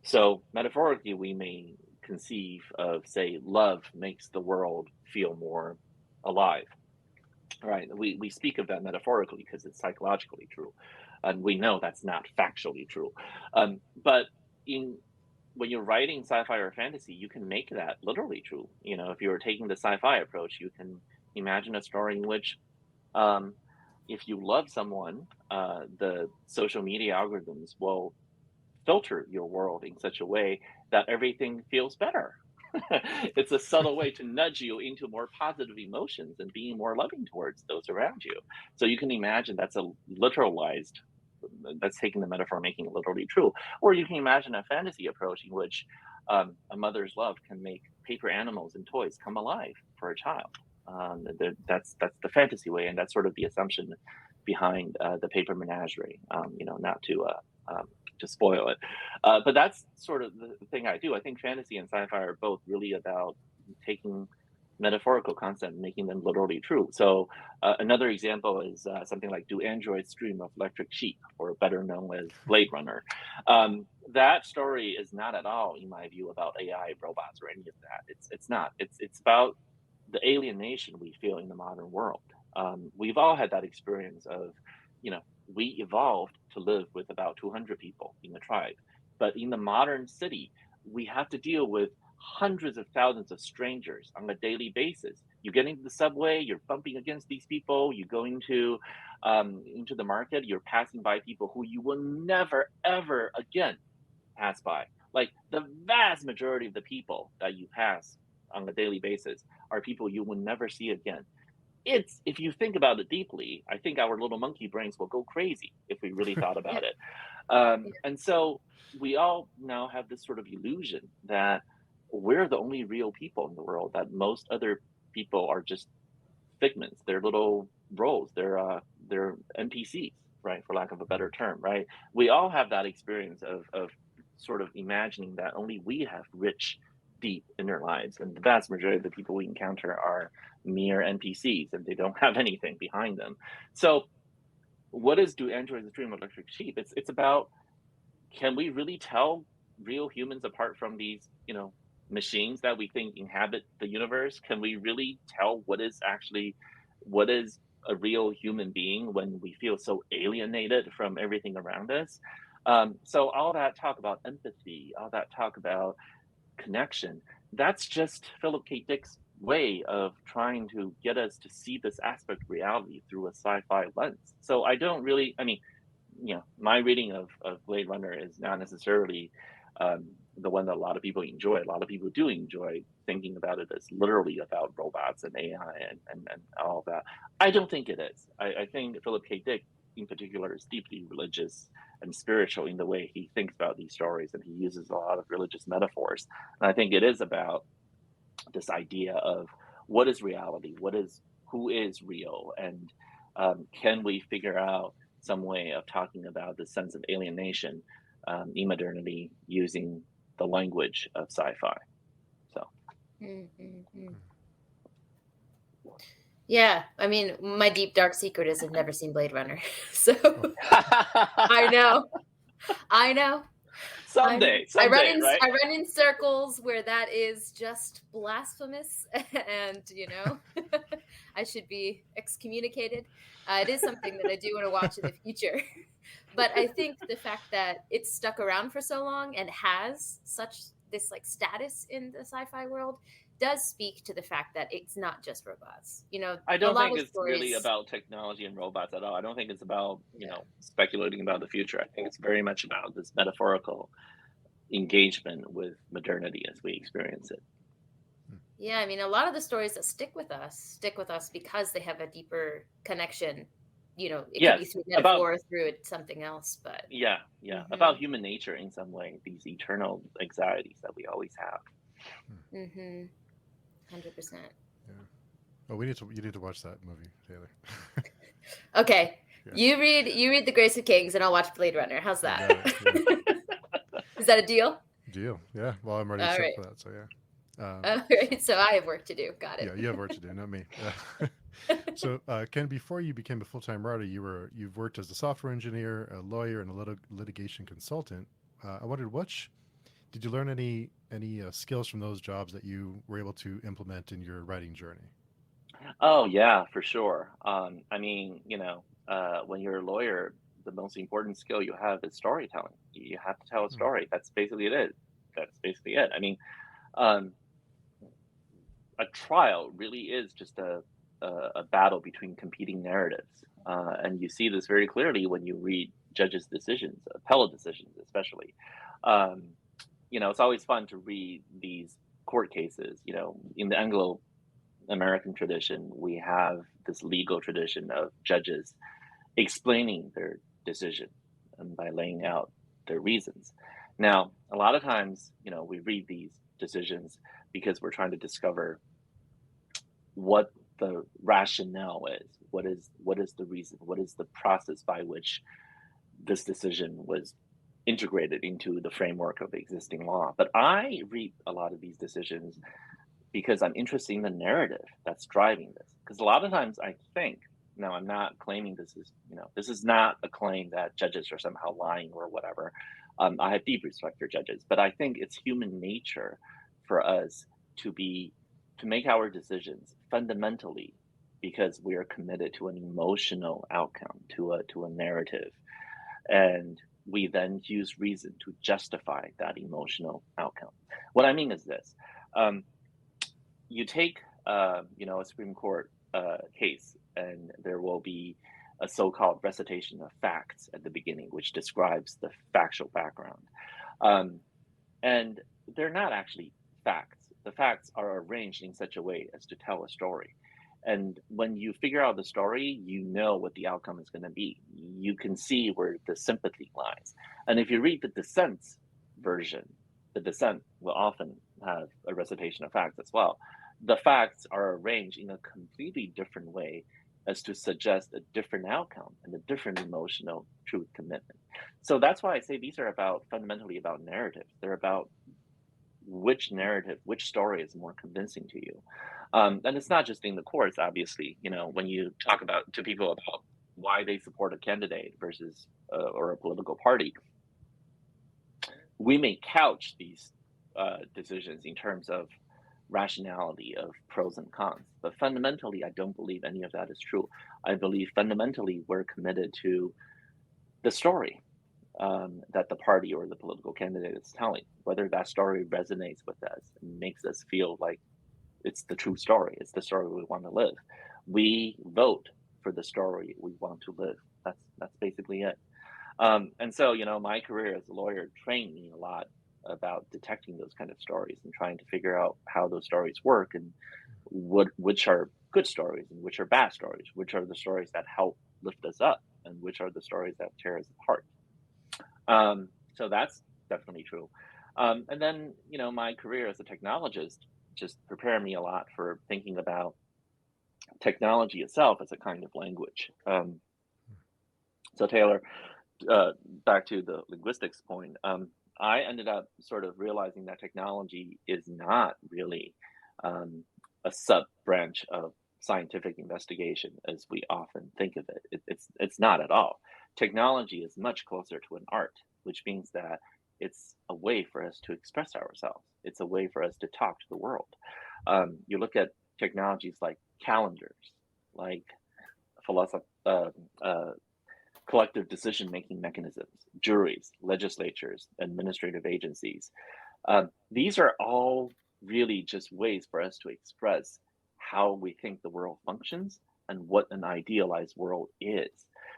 So metaphorically, we may conceive of, say, love makes the world feel more alive. Right. We speak of that metaphorically because it's psychologically true. And we know that's not factually true. But in when you're writing sci-fi or fantasy, you can make that literally true. If you're taking the sci-fi approach, you can imagine a story in which, um, if you love someone, the social media algorithms will filter your world in such a way that everything feels better. It's a subtle way to nudge you into more positive emotions and being more loving towards those around you. So you can imagine that's taking the metaphor, making it literally true. Or you can imagine a fantasy approach in which a mother's love can make paper animals and toys come alive for a child. That's the fantasy way, and that's sort of the assumption behind the paper menagerie. Not to spoil it, but that's sort of the thing I do. I think fantasy and sci-fi are both really about taking metaphorical concepts and making them literally true. So another example is something like "Do Androids Dream of Electric Sheep?" or better known as Blade Runner. That story is not at all, in my view, about AI, robots, or any of that. It's not. It's about the alienation we feel in the modern world. We've all had that experience of, we evolved to live with about 200 people in the tribe. But in the modern city, we have to deal with hundreds of thousands of strangers on a daily basis. You get into the subway, you're bumping against these people. You go into the market, you're passing by people who you will never, ever again pass by. Like the vast majority of the people that you pass on a daily basis are people you will never see again. If you think about it deeply, I think our little monkey brains will go crazy if we really thought about it. And so we all now have this sort of illusion that we're the only real people in the world, that most other people are just figments. They're little roles. They're NPCs, right? For lack of a better term, right? We all have that experience of sort of imagining that only we have rich, deep inner lives, and the vast majority of the people we encounter are mere NPCs, and they don't have anything behind them. So, what is Do Androids Dream of Electric Sheep? It's about, can we really tell real humans apart from these, machines that we think inhabit the universe? Can we really tell what is a real human being when we feel so alienated from everything around us? So all that talk about empathy, all that talk about connection, that's just Philip K. Dick's way of trying to get us to see this aspect of reality through a sci-fi lens. So I don't really, I mean, my reading of Blade Runner is not necessarily the one that a lot of people enjoy. A lot of people do enjoy thinking about it as literally about robots and AI and all of that. I don't think it is. I think Philip K. Dick, in particular, is deeply religious and spiritual in the way he thinks about these stories, and he uses a lot of religious metaphors. And I think it is about this idea of what is reality, who is real, and can we figure out some way of talking about the sense of alienation in modernity using the language of sci-fi. So Mm-hmm. Yeah, I mean, my deep dark secret is I've never seen Blade Runner, so I know. someday, I run right? in circles where that is just blasphemous, and I should be excommunicated. It is something that I do want to watch in the future, but I think the fact that it's stuck around for so long and has such this like status in the sci-fi world does speak to the fact that it's not just robots. I A don't lot think of it's really stories. about technology and robots at all. I don't think it's about, Yeah. speculating about the future. I think it's very much about this metaphorical engagement with modernity as we experience it. Yeah, I mean, a lot of the stories that stick with us because they have a deeper connection. It could be Yes, through about metaphor or through it something else, but yeah, hmm about human nature in some way, these eternal anxieties that we always have. 100%. Yeah. Oh, you need to watch that movie, Taylor. Okay, Yeah. you read The Grace of Kings, and I'll watch Blade Runner. How's You that? got it. Yeah. Is that a deal? Deal. Yeah. Well, I'm already All set right. for that. So yeah. All right. So I have work to do. Got Yeah, it. you have work to do, not me. So, Ken, before you became a full-time writer, you've worked as a software engineer, a lawyer, and a litigation consultant. I wondered, did you learn any skills from those jobs that you were able to implement in your writing journey? Oh yeah, for sure. I mean, when you're a lawyer, the most important skill you have is storytelling. You have to tell a Hmm. story. That's basically it. That's basically it. I mean, um, a trial really is just a battle between competing narratives, and you see this very clearly when you read judges' decisions, appellate decisions, especially. Um, it's always fun to read these court cases. In the Anglo American tradition, we have this legal tradition of judges explaining their decision and by laying out their reasons. Now, a lot of times, we read these decisions because we're trying to discover what the rationale is. What is the reason? What is the process by which this decision was integrated into the framework of the existing law? But I read a lot of these decisions because I'm interested in the narrative that's driving this. Because a lot of times I think, now I'm not claiming this is not a claim that judges are somehow lying or whatever. I have deep respect for judges, but I think it's human nature for us to be to make our decisions fundamentally because we are committed to an emotional outcome, to a narrative, and we then use reason to justify that emotional outcome. What I mean is this: um, you take a Supreme Court case, and there will be a so-called recitation of facts at the beginning, which describes the factual background, um, and they're not actually facts. The facts are arranged in such a way as to tell a story. And when you figure out the story, you know what the outcome is going to be. You can see where the sympathy lies. And if you read the dissent's version, the dissent will often have a recitation of facts as well. The facts are arranged in a completely different way as to suggest a different outcome and a different emotional truth commitment. So that's why I say these are about fundamentally about narratives. They're about which narrative, which story is more convincing to you. And it's not just in the courts, obviously. When you talk about to people about why they support a candidate versus or a political party, we may couch these decisions in terms of rationality of pros and cons, but fundamentally, I don't believe any of that is true. I believe fundamentally we're committed to the story that the party or the political candidate is telling, whether that story resonates with us and makes us feel like it's the true story, it's the story we want to live. We vote for the story we want to live. That's basically it. And so, my career as a lawyer trained me a lot about detecting those kind of stories and trying to figure out how those stories work and which are good stories and which are bad stories, which are the stories that help lift us up and which are the stories that tear us apart. So that's definitely true. And then, my career as a technologist just prepared me a lot for thinking about technology itself as a kind of language. So Taylor, back to the linguistics point, I ended up sort of realizing that technology is not really a sub branch of scientific investigation as we often think of it. It's not at all. Technology is much closer to an art, which means that it's a way for us to express ourselves. It's a way for us to talk to the world. You look at technologies like calendars, like philosoph- collective decision-making mechanisms, juries, legislatures, administrative agencies. These are all really just ways for us to express how we think the world functions and what an idealized world is.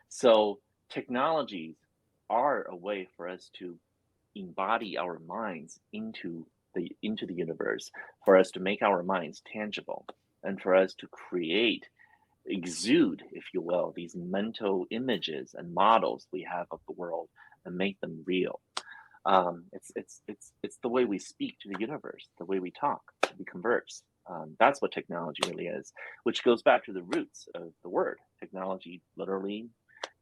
So technologies are a way for us to embody our minds into the universe, for us to make our minds tangible, and for us to exude, if you will, these mental images and models we have of the world and make them real. It's the way we speak to the universe, the way we talk, we converse. That's what technology really is, which goes back to the roots of the word. Technology literally,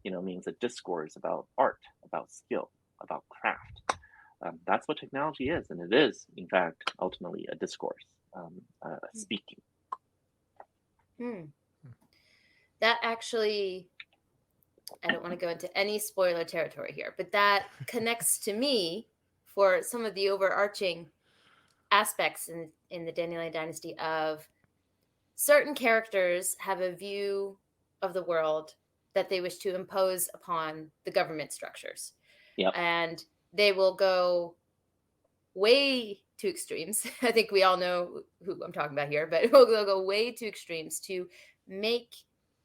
means a discourse about art, about skill, about craft. That's what technology is, and it is, in fact, ultimately a discourse, speaking. Hmm. That actually, I don't want to go into any spoiler territory here, but that connects to me for some of the overarching aspects in the Dandelion Dynasty of certain characters have a view of the world that they wish to impose upon the government structures. Yep. And they will go way to extremes. I think we all know who I'm talking about here, but they'll go way to extremes to make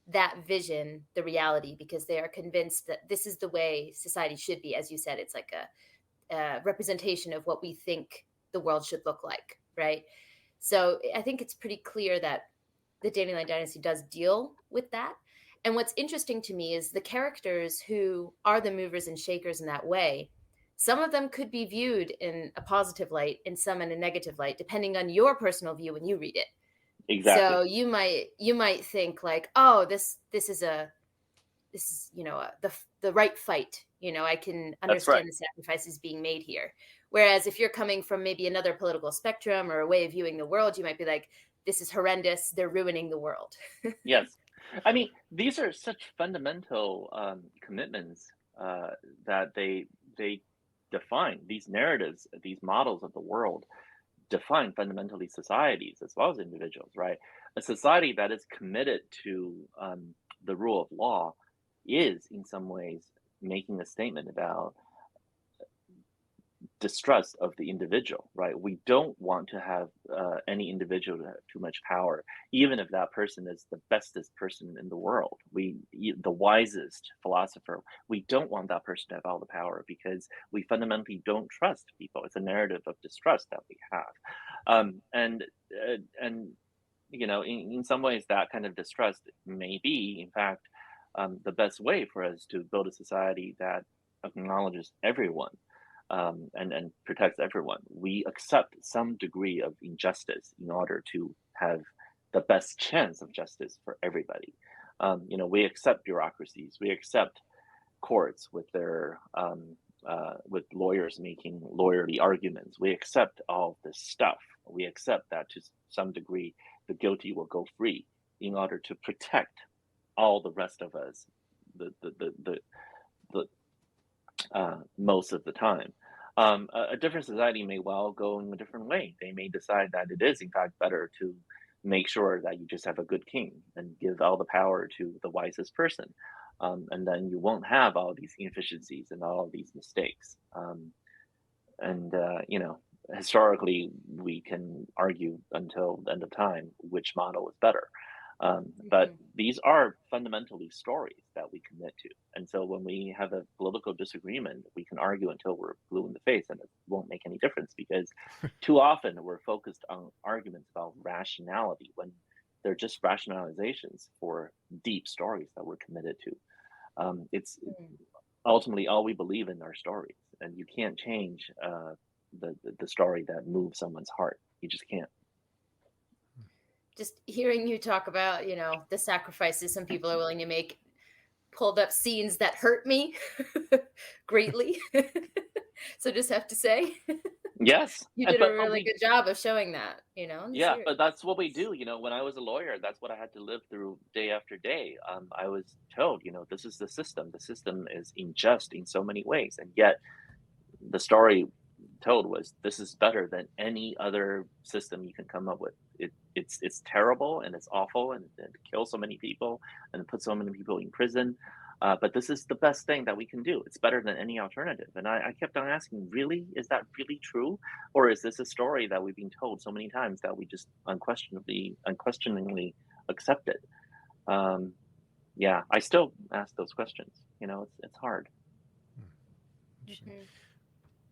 that vision the reality because they are convinced that this is the way society should be. As you said, it's like a representation of what we think the world should look like, right? So I think it's pretty clear that the Dandelion Dynasty does deal with that. And what's interesting to me is the characters who are the movers and shakers in that way. Some of them could be viewed in a positive light and some in a negative light, depending on your personal view when you read it. Exactly. So you might think like, oh, this is the right fight. I can understand the sacrifices being made here. Whereas if you're coming from maybe another political spectrum or a way of viewing the world, you might be like, this is horrendous. They're ruining the world. Yes. I mean, these are such fundamental commitments that they define these narratives, these models of the world define fundamentally societies as well as individuals, right? A society that is committed to the rule of law is, in some ways, making a statement about distrust of the individual, right? We don't want to have any individual to have too much power, even if that person is the bestest person in the world, the wisest philosopher. We don't want that person to have all the power because we fundamentally don't trust people. It's a narrative of distrust that we have, and in some ways, that kind of distrust may be, in fact, the best way for us to build a society that acknowledges everyone and protects everyone. We accept some degree of injustice in order to have the best chance of justice for everybody. We accept bureaucracies, we accept courts with their with lawyers making lawyerly arguments. We accept all this stuff. We accept that to some degree the guilty will go free in order to protect all the rest of us, the most of the time. A different society may well go in a different way. They may decide that it is, in fact, better to make sure that you just have a good king and give all the power to the wisest person. And then you won't have all these inefficiencies and all of these mistakes. Historically, we can argue until the end of time which model is better. But Mhm. these are fundamentally stories that we commit to. And so when we have a political disagreement, we can argue until we're blue in the face and it won't make any difference because too often we're focused on arguments about rationality when they're just rationalizations for deep stories that we're committed to. It's Mm. ultimately all we believe in are stories, and you can't change the story that moves someone's heart. You just can't. Just hearing you talk about, the sacrifices some people are willing to make pulled up scenes that hurt me greatly. So just have to say, Yes, you and did a but really we good job of showing that, in the yeah, series. but that's what we do. When I was a lawyer, that's what I had to live through day after day. I was told, this is the system. The system is unjust in so many ways, and yet the story told was this is better than any other system you can come up with. It's terrible and it's awful and it kills so many people and it puts so many people in prison. But this is the best thing that we can do. It's better than any alternative. And I kept on asking, really, is that really true, or is this a story that we've been told so many times that we just unquestioningly accept it? Yeah, I still ask those questions. It's hard. Interesting. Mhm.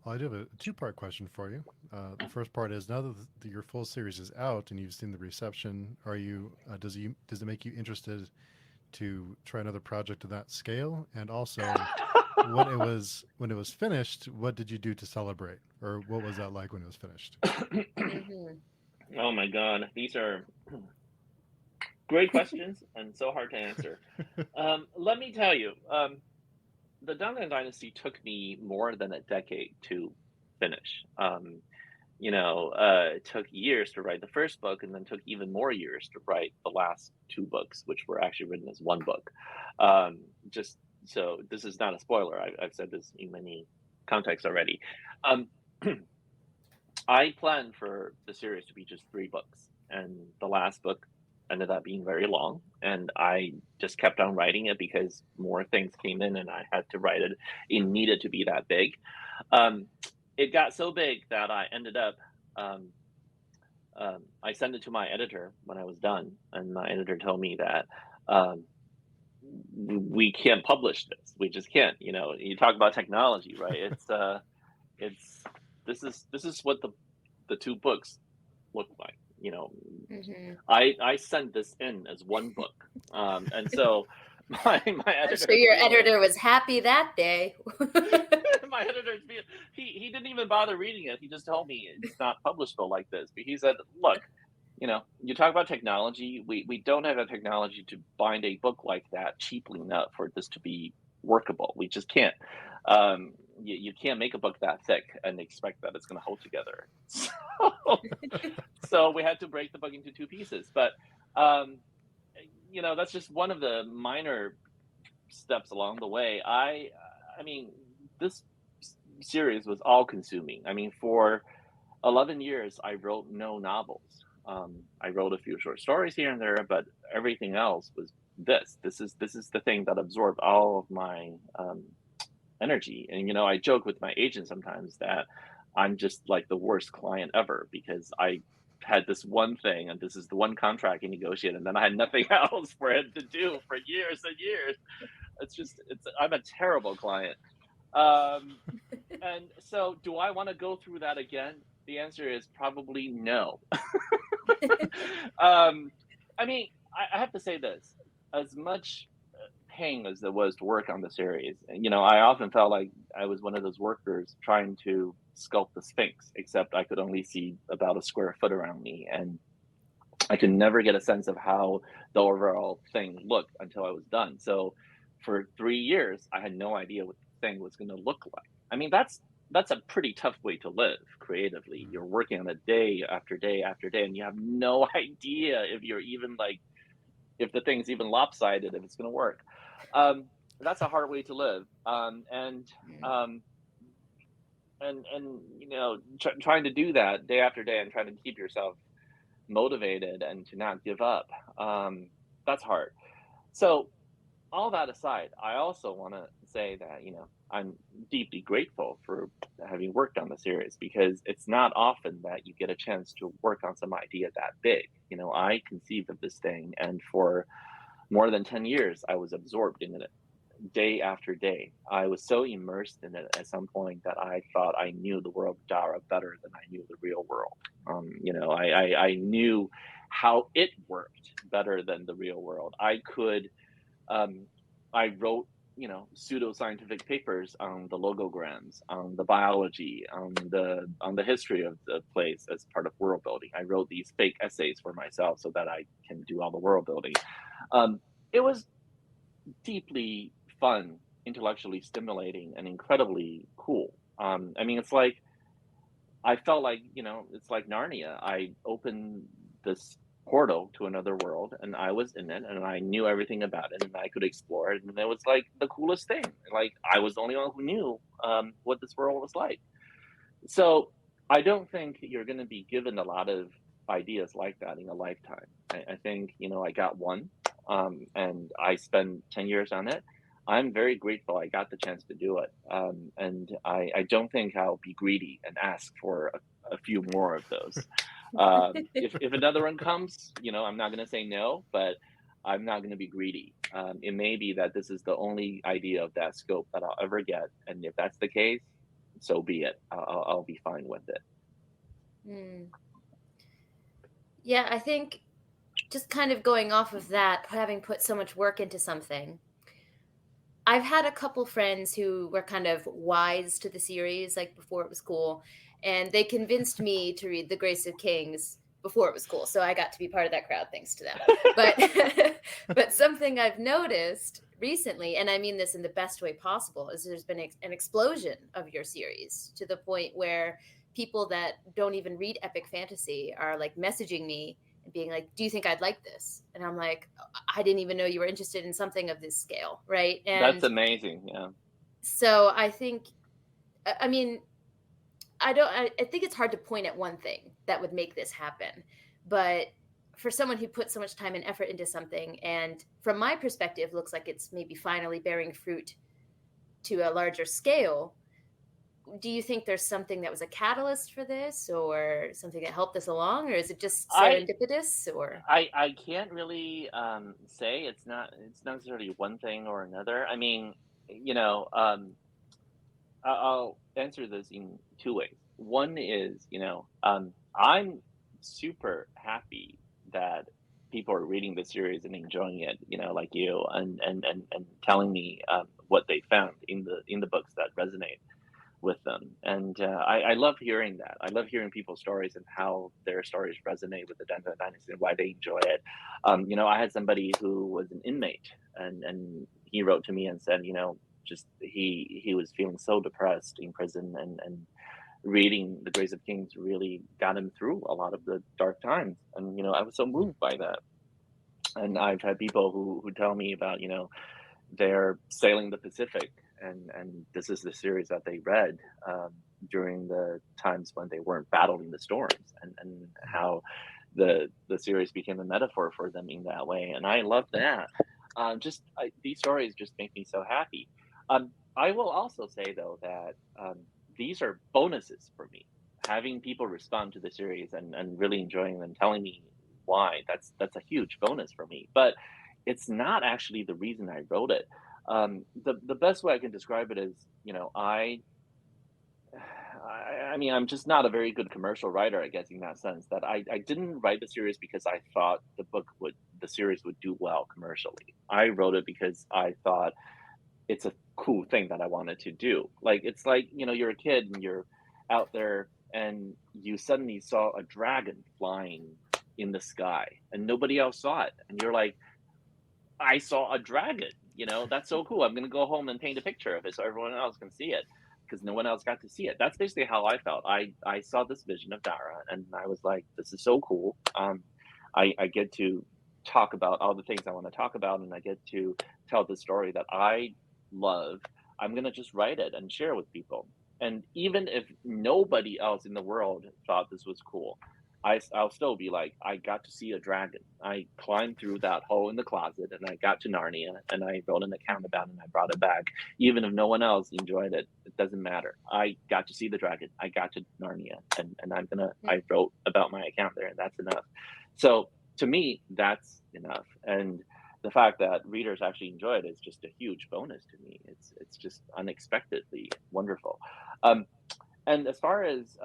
Well, I do have a two-part question for you. The first part is now that your full series is out and you've seen the reception, are you does it make you interested to try another project of that scale? And also, when it was finished, what did you do to celebrate, or what was that like when it was finished? Mhm. Oh my God, these are great questions and so hard to answer. Let me tell you, the Dungan Dynasty took me more than a decade to finish. It took years to write the first book, and then took even more years to write the last two books, which were actually written as one book. Just so this is not a spoiler. I've said this in many contexts already. Um, I planned for the series to be just three books, and the last book ended up being very long. And I just kept on writing it because more things came in, and I had to write it. It needed to be that big. Um, it got so big that I ended up. Um, I sent it to my editor when I was done, and my editor told me that um, we can't publish this. We just can't. You talk about technology, right? It's this is what the two books look like. Mhm. I sent this in as one book, and so my I'm editor sure your Felix, editor was happy that day. my editor Felix, he didn't even bother reading it. He just told me it's not publishable like this. But he said, look, you talk about technology. We don't have a technology to bind a book like that cheaply enough for this to be workable. We just can't. You can't make a book that thick and expect that it's going to hold together. So we had to break the book into two pieces. But um, that's just one of the minor steps along the way. I mean, this series was all consuming. I mean, for 11 years, I wrote no novels. I wrote a few short stories here and there, but everything else was this. This is the thing that absorbed all of my energy. And I joke with my agent sometimes that I'm just like the worst client ever because I had this one thing and this is the one contract he negotiated, and then I had nothing else for him to do for years and years. It's I'm a terrible client. Um, and so, do I want to go through that again? The answer is probably no. um, I mean, I have to say this: as much pain as there was to work on the series, I often felt like I was one of those workers trying to sculpt the Sphinx, except I could only see about a square foot around me, and I could never get a sense of how the overall thing looked until I was done. So for 3 years, I had no idea what the thing was going to look like. I mean, that's a pretty tough way to live creatively. Mhm. You're working on it day after day after day, and you have no idea if you're even like if the thing's even lopsided, if it's going to work. Um, that's a hard way to live. Mm. Um, and trying to do that day after day and trying to keep yourself motivated and to not give up, that's hard. So all that aside, I also want to say that I'm deeply grateful for having worked on the series, because it's not often that you get a chance to work on some idea that big. I conceived of this thing, and for more than 10 years I was absorbed in it day after day. I was so immersed in it at some point that I thought I knew the world of Dara better than I knew the real world. I knew how it worked better than the real world. Um, I wrote, pseudoscientific papers on the logograms, on the biology, on the history of the place as part of world building. I wrote these fake essays for myself so that I can do all the world building. Um, it was deeply fun, intellectually stimulating, and incredibly cool. I mean, it's like I felt like, it's like Narnia. I opened this portal to another world, and I was in it, and I knew everything about it, and I could explore it, and it was like the coolest thing. Like I was the only one who knew what this world was like. So I don't think you're going to be given a lot of ideas like that in a lifetime. I think, I got one, and I spent 10 years on it. I'm very grateful I got the chance to do it. And I don't think I'll be greedy and ask for a few more of those. If another one comes, I'm not going to say no, but I'm not going to be greedy. It may be that this is the only idea of that scope that I'll ever get. And if that's the case, so be it. I'll be fine with it. Mm. Yeah, I think just kind of going off of that, having put so much work into something, I've had a couple friends who were kind of wise to the series, like before it was cool, and they convinced me to read The Grace of Kings before it was cool. So I got to be part of that crowd thanks to them. But but something I've noticed recently, and I mean this in the best way possible, is there's been an explosion of your series to the point where people that don't even read epic fantasy are like messaging me and being like, "Do you think I'd like this?" And I'm like, "I didn't even know you were interested in something of this scale," right? That's And amazing. Yeah. so I think, I mean, I don't. I think it's hard to point at one thing that would make this happen, but for someone who put so much time and effort into something, and from my perspective, looks like it's maybe finally bearing fruit to a larger scale. Do you think there's something that was a catalyst for this, or something that helped this along, or is it just I serendipitous, or? I can't really say it's not necessarily one thing or another. I mean, I'll answer this in two ways. One is, I'm super happy that people are reading the series and enjoying it, like you, and telling me what they found in the books that resonate with them. And I love hearing that. I love hearing people's stories and how their stories resonate with the Denver Dynasty and why they enjoy it. I had somebody who was an inmate, and he wrote to me and said, just he was feeling so depressed in prison, and reading The Grace of Kings really got him through a lot of the dark times. And I was so moved by that. And I've had people who tell me about, they're sailing the Pacific, and this is the series that they read during the times when they weren't battling the storms, and how the series became a metaphor for them in that way. And I love that. These stories just make me so happy. I will also say though that these are bonuses for me. Having people respond to the series and really enjoying them, telling me why, that's a huge bonus for me. But it's not actually the reason I wrote it. The best way I can describe it is, I mean, I'm just not a very good commercial writer, I guess, in that sense. That I didn't write the series because I thought the series would do well commercially. I wrote it because I thought it's a cool thing that I wanted to do. Like it's like, you're a kid and you're out there and you suddenly saw a dragon flying in the sky and nobody else saw it. And you're like, I saw a dragon. That's so cool. I'm gonna go home and paint a picture of it so everyone else can see it because no one else got to see it. That's basically how I felt. I saw this vision of Dara, and I was like, this is so cool. I get to talk about all the things I want to talk about, and I get to tell the story that I love. I'm gonna just write it and share with people. And even if nobody else in the world thought this was cool, I'll still be like, I got to see a dragon. I climbed through that hole in the closet and I got to Narnia and I wrote an account about it and I brought it back. Even if no one else enjoyed it, it doesn't matter. I got to see the dragon. I got to Narnia and I wrote about my account there and that's enough. So to me, that's enough. And the fact that readers actually enjoy it is just a huge bonus to me. It's just unexpectedly wonderful. Um, and as far as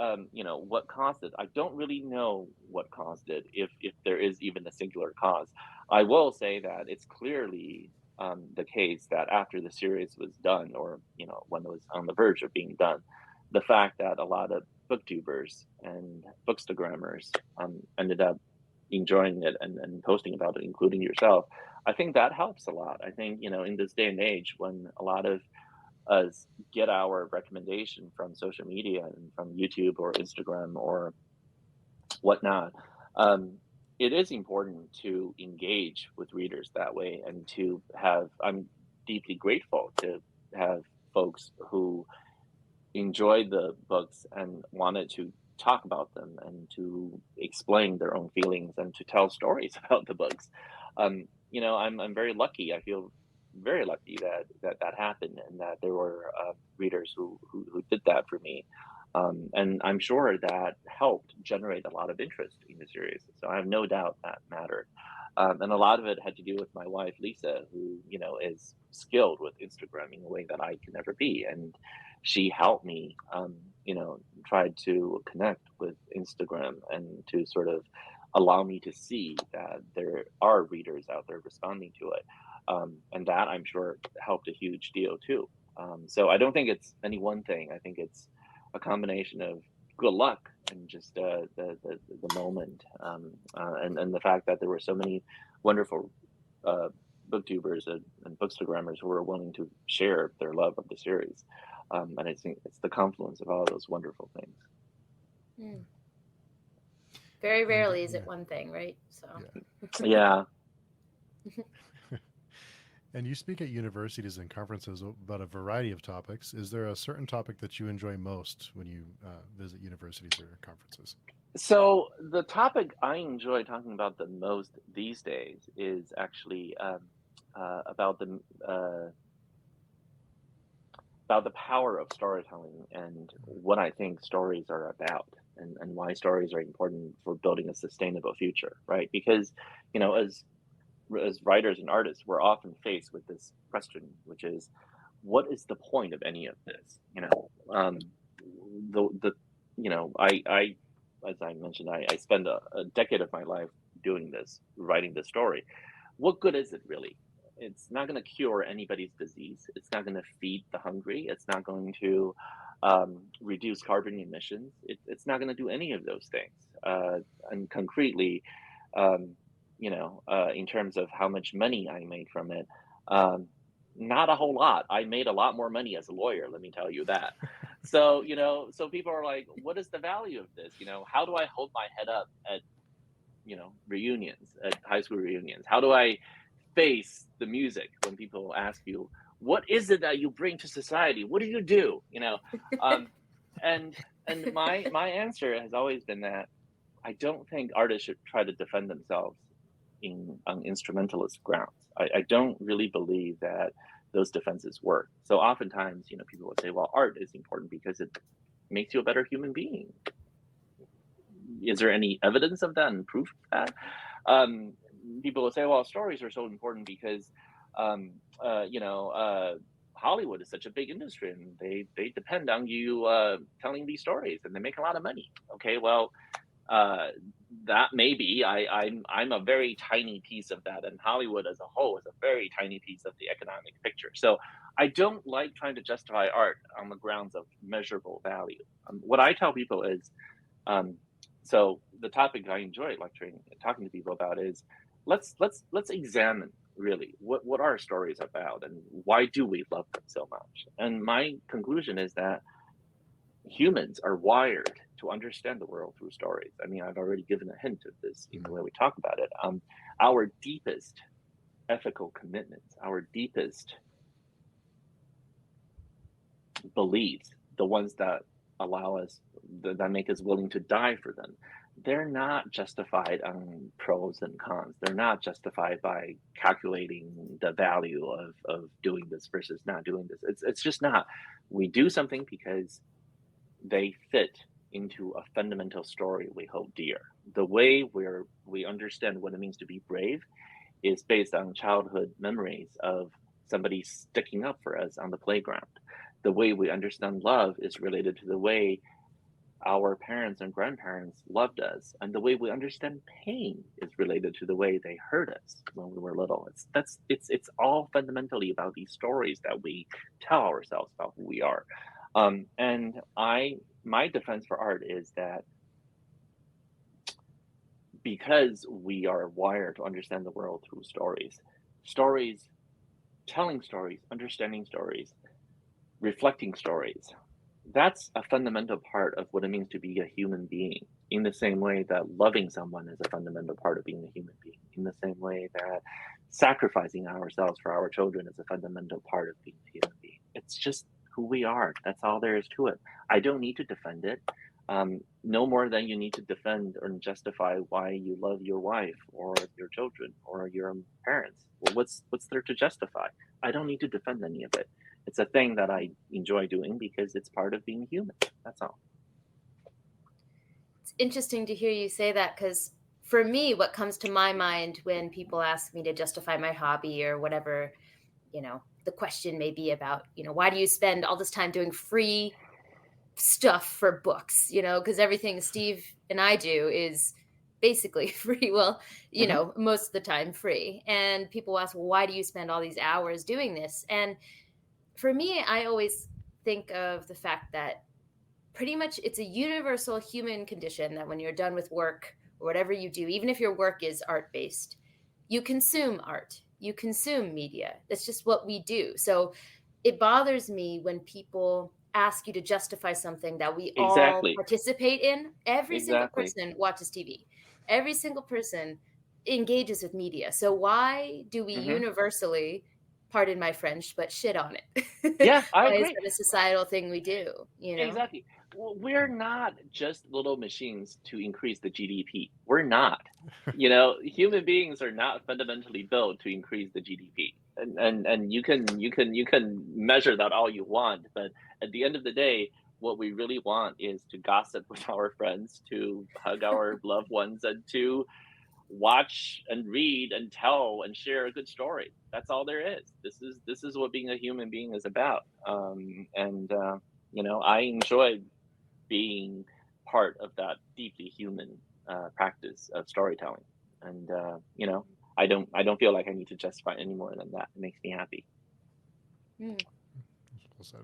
what caused it, I don't really know what caused it, if there is even a singular cause. I will say that it's clearly the case that after the series was done, or when it was on the verge of being done, the fact that a lot of booktubers and bookstagrammers ended up enjoying it and posting about it, including yourself, I think that helps a lot. I think in this day and age when a lot of us get our recommendation from social media and from YouTube or Instagram or whatnot, um, it is important to engage with readers that way and to have. I'm deeply grateful to have folks who enjoyed the books and wanted to talk about them and to explain their own feelings and to tell stories about the books. I'm very lucky. I feel very lucky that happened and that there were readers who did that for me. And I'm sure that helped generate a lot of interest in the series. So I have no doubt that mattered. And a lot of it had to do with my wife, Lisa, who, is skilled with Instagram in a way that I can never be. And she helped me, try to connect with Instagram and to sort of allow me to see that there are readers out there responding to it. And that I'm sure helped a huge deal too. So I don't think it's any one thing. I think it's a combination of good luck and just the moment, and the fact that there were so many wonderful uh, booktubers and bookstagrammers who were willing to share their love of the series. And I think it's the confluence of all those wonderful things. Mm. Very And rarely is yeah, it one thing, right? So Yeah. and you speak at universities and conferences about a variety of topics. Is there a certain topic that you enjoy most when you visit universities or conferences? So the topic I enjoy talking about the most these days is actually about uh, the power of storytelling and what I think stories are about and why stories are important for building a sustainable future, right? Because, as writers and artists, we're often faced with this question, which is, what is the point of any of this? The I as I mentioned, I spend a decade of my life doing this, writing this story. What good is it really? It's not going to cure anybody's disease. It's not going to feed the hungry. It's not going to reduce carbon emissions. It's not going to do any of those things. And concretely, um, in terms of how much money I made from it, um, not a whole lot. I made a lot more money as a lawyer, let me tell you that. So, so people are like, what is the value of this? How do I hold my head up at, reunions, at high school reunions? How do I face the music when people ask you, what is it that you bring to society? What do you do? Um, and my answer has always been that I don't think artists should try to defend themselves on instrumentalist grounds. I don't really believe that those defenses work. So oftentimes, people will say, well, art is important because it makes you a better human being. Is there any evidence of that and proof of that? Um, People will say, well, stories are so important because, um, Hollywood is such a big industry and they depend on you telling these stories and they make a lot of money. Okay, well, uh, that may be. I'm a very tiny piece of that, and Hollywood as a whole is a very tiny piece of the economic picture. So I don't like trying to justify art on the grounds of measurable value. What I tell people is, um, So the topic I enjoy lecturing, talking to people about is let's examine really what are stories about and why do we love them so much. And my conclusion is that humans are wired to understand the world through stories. I mean, I've already given a hint of this in the way we talk about it. Our deepest ethical commitments, our deepest beliefs, the ones that allow us, that make us willing to die for them, they're not justified on pros and cons. They're not justified by calculating the value of doing this versus not doing this. It's just not. We do something because they fit into a fundamental story we hold dear. The way we understand what it means to be brave is based on childhood memories of somebody sticking up for us on the playground. The way we understand love is related to the way our parents and grandparents loved us, and the way we understand pain is related to the way they hurt us when we were little. It's all fundamentally about these stories that we tell ourselves about who we are. And my defense for art is that because we are wired to understand the world through stories, telling stories, understanding stories, reflecting stories, that's a fundamental part of what it means to be a human being. In the same way that loving someone is a fundamental part of being a human being, in the same way that sacrificing ourselves for our children is a fundamental part of being a human being. It's just who we are. That's all there is to it. I don't need to defend it. No more than you need to defend or justify why you love your wife or your children or your parents. Well, what's there to justify? I don't need to defend any of it. It's a thing that I enjoy doing because it's part of being human. That's all. It's interesting to hear you say that, because for me, what comes to my mind when people ask me to justify my hobby or whatever, the question may be about, why do you spend all this time doing free stuff for books? Because everything Steve and I do is basically free. Well, most of the time free. And people ask, well, why do you spend all these hours doing this? And for me, I always think of the fact that pretty much it's a universal human condition that when you're done with work or whatever you do, even if your work is art-based, you consume art, you consume media. That's just what we do. So it bothers me when people ask you to justify something that we all Exactly. participate in. Every single Exactly. person watches TV. Every single person engages with media. So why do we universally, pardon my French, but shit on it? Yeah, I Why is agree. that a societal thing we do? Exactly. Well, we're not just little machines to increase the GDP. We're not. Human beings are not fundamentally built to increase the GDP. And you can measure that all you want, but at the end of the day, what we really want is to gossip with our friends, to hug our loved ones, and to watch and read and tell and share a good story. That's all there is. This is what being a human being is about. I enjoy being part of that deeply human practice of storytelling. And I don't feel like I need to justify any more than that. It makes me happy. Mm. Well said.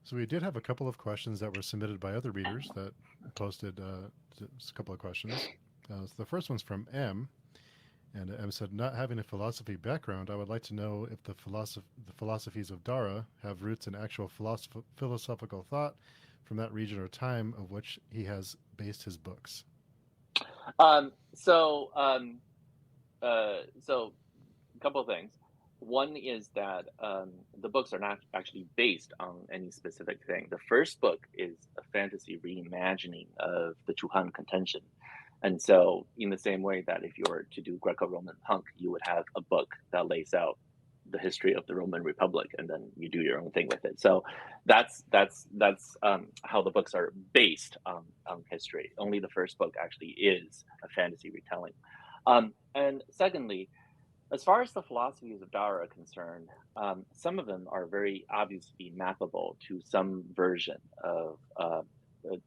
So we did have a couple of questions that were submitted by other readers that posted a couple of questions. So the first one's from M, and M said, "Not having a philosophy background, I would like to know if the philosophies of Dara have roots in actual philosophical thought from that region or time of which he has based his books." So a couple of things. One is that the books are not actually based on any specific thing. The first book is a fantasy reimagining of the Chuhan contention. And so, in the same way that if you were to do Greco-Roman punk, you would have a book that lays out the history of the Roman Republic, and then you do your own thing with it. So that's how the books are based on history. Only the first book actually is a fantasy retelling. And secondly, as far as the philosophies of Dara are concerned, some of them are very obviously mappable to some version of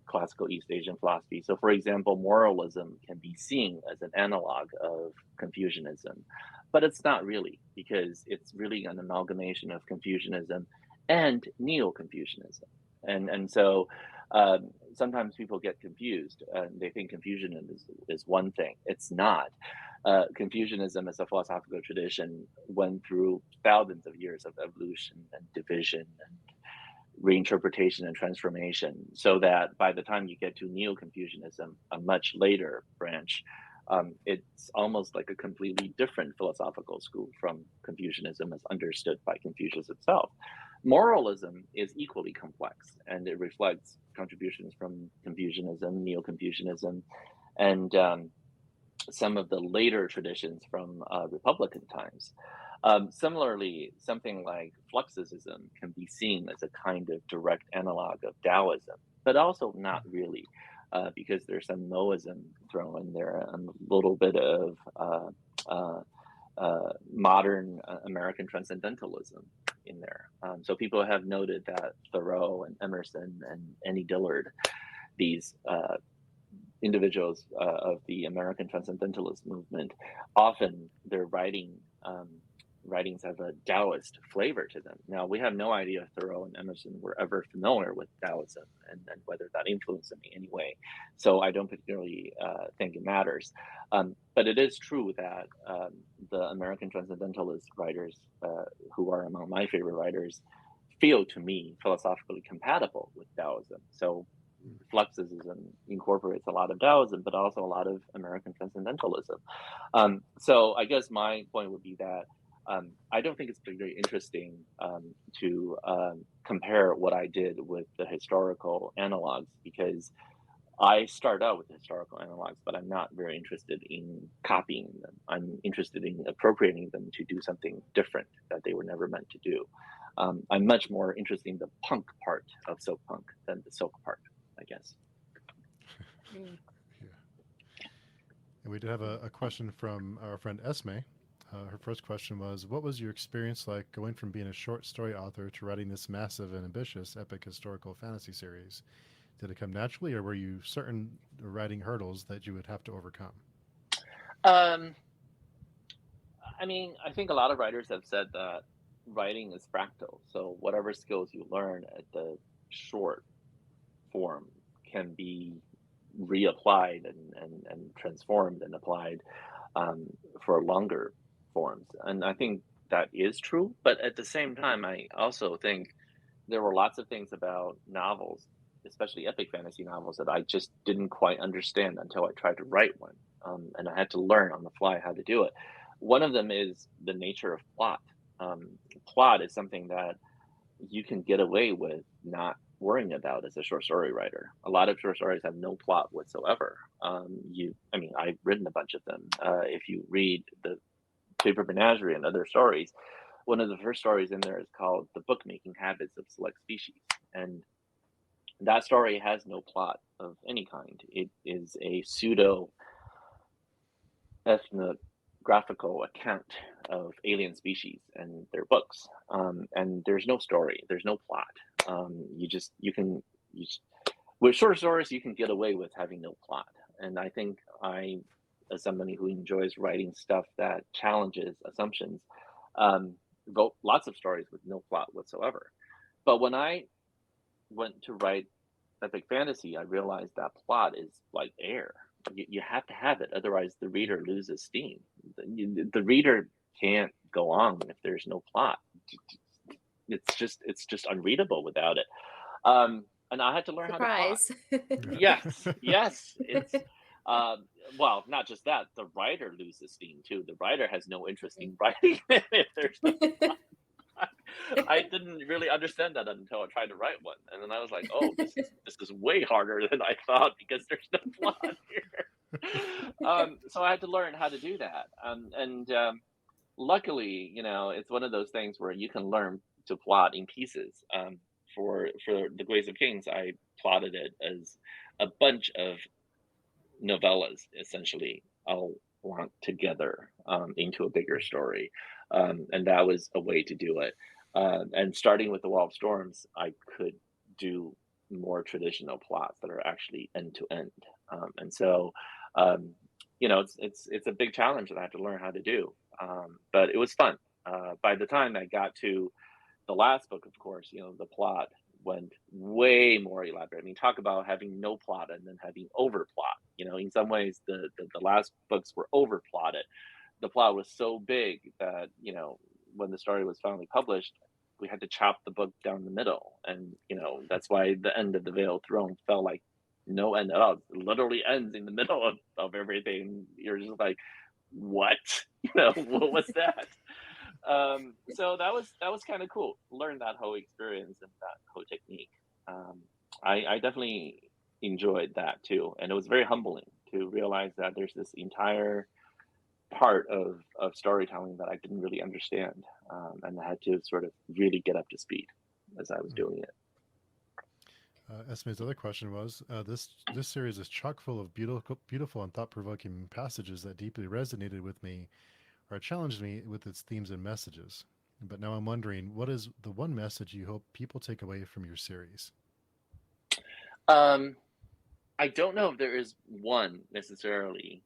classical East Asian philosophy. So, for example, moralism can be seen as an analog of Confucianism, but it's not really, because it's really an amalgamation of Confucianism and Neo-Confucianism. And so Sometimes people get confused and they think Confucianism is one thing. It's not. Confucianism as a philosophical tradition went through thousands of years of evolution and division and reinterpretation and transformation, so that by the time you get to Neo-Confucianism, a much later branch, it's almost like a completely different philosophical school from Confucianism as understood by Confucius itself. Moralism is equally complex, and it reflects contributions from Confucianism, Neo-Confucianism, and some of the later traditions from Republican times. Similarly, something like Fluxusism can be seen as a kind of direct analog of Taoism, but also not really, because there's some Moism thrown in there and a little bit of modern American transcendentalism in there. So people have noted that Thoreau and Emerson and Annie Dillard, these individuals of the American transcendentalist movement, often their writings have a Taoist flavor to them. Now, we have no idea if Thoreau and Emerson were ever familiar with Taoism and whether that influenced them in any way. So I don't particularly think it matters. But it is true that the American transcendentalist writers, who are among my favorite writers, feel to me philosophically compatible with Taoism. So Fluxusism incorporates a lot of Taoism, but also a lot of American transcendentalism. So I guess my point would be that I don't think it's particularly interesting to compare what I did with the historical analogs, because I start out with the historical analogs, but I'm not very interested in copying them. I'm interested in appropriating them to do something different that they were never meant to do. I'm much more interested in the punk part of Silk Punk than the Silk part, I guess. Mm. Yeah. And we did have a question from our friend Esme. Her first question was, what was your experience like going from being a short story author to writing this massive and ambitious epic historical fantasy series? Did it come naturally, or were you certain writing hurdles that you would have to overcome? Um, I mean, I think a lot of writers have said that writing is fractal. So whatever skills you learn at the short form can be reapplied and transformed and applied for longer forms. And I think that is true. But at the same time, I also think there were lots of things about novels, especially epic fantasy novels, that I just didn't quite understand until I tried to write one. And I had to learn on the fly how to do it. One of them is the nature of plot. Plot is something that you can get away with not worrying about as a short story writer. A lot of short stories have no plot whatsoever. I mean, I've written a bunch of them. If you read the Paper Menagerie and other stories, one of the first stories in there is called The Bookmaking Habits of Select Species. And that story has no plot of any kind. It is a pseudo ethnographical account of alien species and their books. And there's no story, there's no plot. With short stories, you can get away with having no plot. And I think as somebody who enjoys writing stuff that challenges assumptions, wrote lots of stories with no plot whatsoever. But when I went to write epic fantasy, I realized that plot is like air. You have to have it, otherwise the reader loses steam. The reader can't go on if there's no plot. It's just unreadable without it. And I had to learn how to plot. Surprise. Yes. It's well, not just that. The writer loses steam too. The writer has no interest in writing if there's no plot. I didn't really understand that until I tried to write one, and then I was like, "Oh, this is way harder than I thought because there's no plot here." So I had to learn how to do that, and luckily, it's one of those things where you can learn to plot in pieces. For the Glaze of Kings, I plotted it as a bunch of novellas, essentially, all lumped together into a bigger story. And that was a way to do it. And starting with The Wall of Storms, I could do more traditional plots that are actually end to end. And so, it's a big challenge that I had to learn how to do. But it was fun. By the time I got to the last book, of course, the plot went way more elaborate. I mean, talk about having no plot and then having overplot. You know, in some ways, the last books were overplotted. The plot was so big that, you know, when the story was finally published, we had to chop the book down the middle, and you know that's why the end of the Veiled Throne felt like no end at all. It literally ends in the middle of everything. You're just like, what? You know, what was that? So that was kind of cool. Learn that whole experience and that whole technique. I definitely enjoyed that too, and it was very humbling to realize that there's this entire part of storytelling that I didn't really understand, and I had to sort of really get up to speed as I was Mm. doing it. Esme's other question was, this series is chock full of beautiful and thought-provoking passages that deeply resonated with me or challenged me with its themes and messages. But now I'm wondering, what is the one message you hope people take away from your series? Um, I don't know if there is one necessarily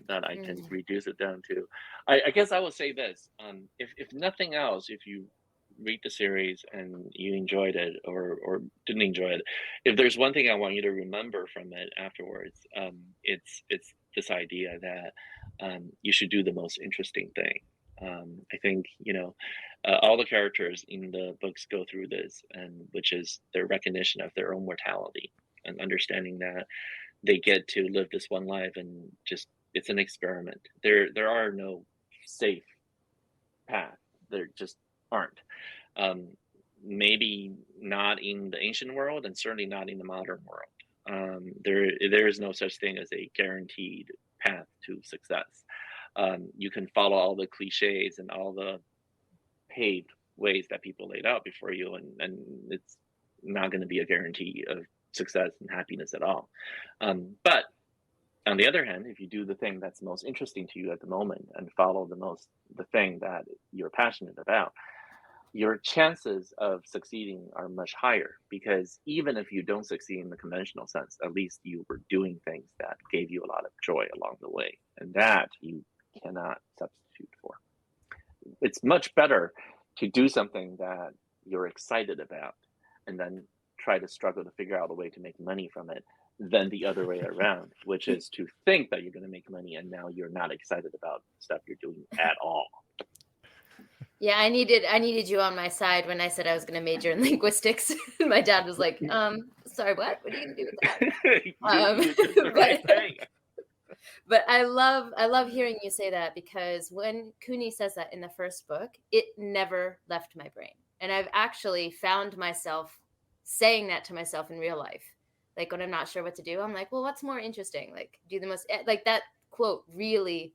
that I can Mm. reduce it down to. I guess I will say this: if nothing else, if you read the series and you enjoyed it or didn't enjoy it, if there's one thing I want you to remember from it afterwards, it's this idea that you should do the most interesting thing. I think all the characters in the books go through this, and which is their recognition of their own mortality and understanding that they get to live this one life and just it's an experiment. There are no safe path. There just aren't. Um, Maybe not in the ancient world, and certainly not in the modern world. There is no such thing as a guaranteed path to success. You can follow all the cliches and all the paved ways that people laid out before you, and it's not going to be a guarantee of success and happiness at all. But on the other hand, if you do the thing that's most interesting to you at the moment and follow the thing that you're passionate about, your chances of succeeding are much higher, because even if you don't succeed in the conventional sense, at least you were doing things that gave you a lot of joy along the way, and that you cannot substitute for. It's much better to do something that you're excited about and then try to struggle to figure out a way to make money from it than the other way around, which is to think that you're going to make money and now you're not excited about stuff you're doing at all. Yeah, I needed you on my side when I said I was going to major in linguistics. My dad was like, sorry, what? What are you going to do with that? You did the right But thing. but I love hearing you say that, because when Cooney says that in the first book, it never left my brain. And I've actually found myself saying that to myself in real life. Like when I'm not sure what to do, I'm like, well, what's more interesting? Like do the most like that quote really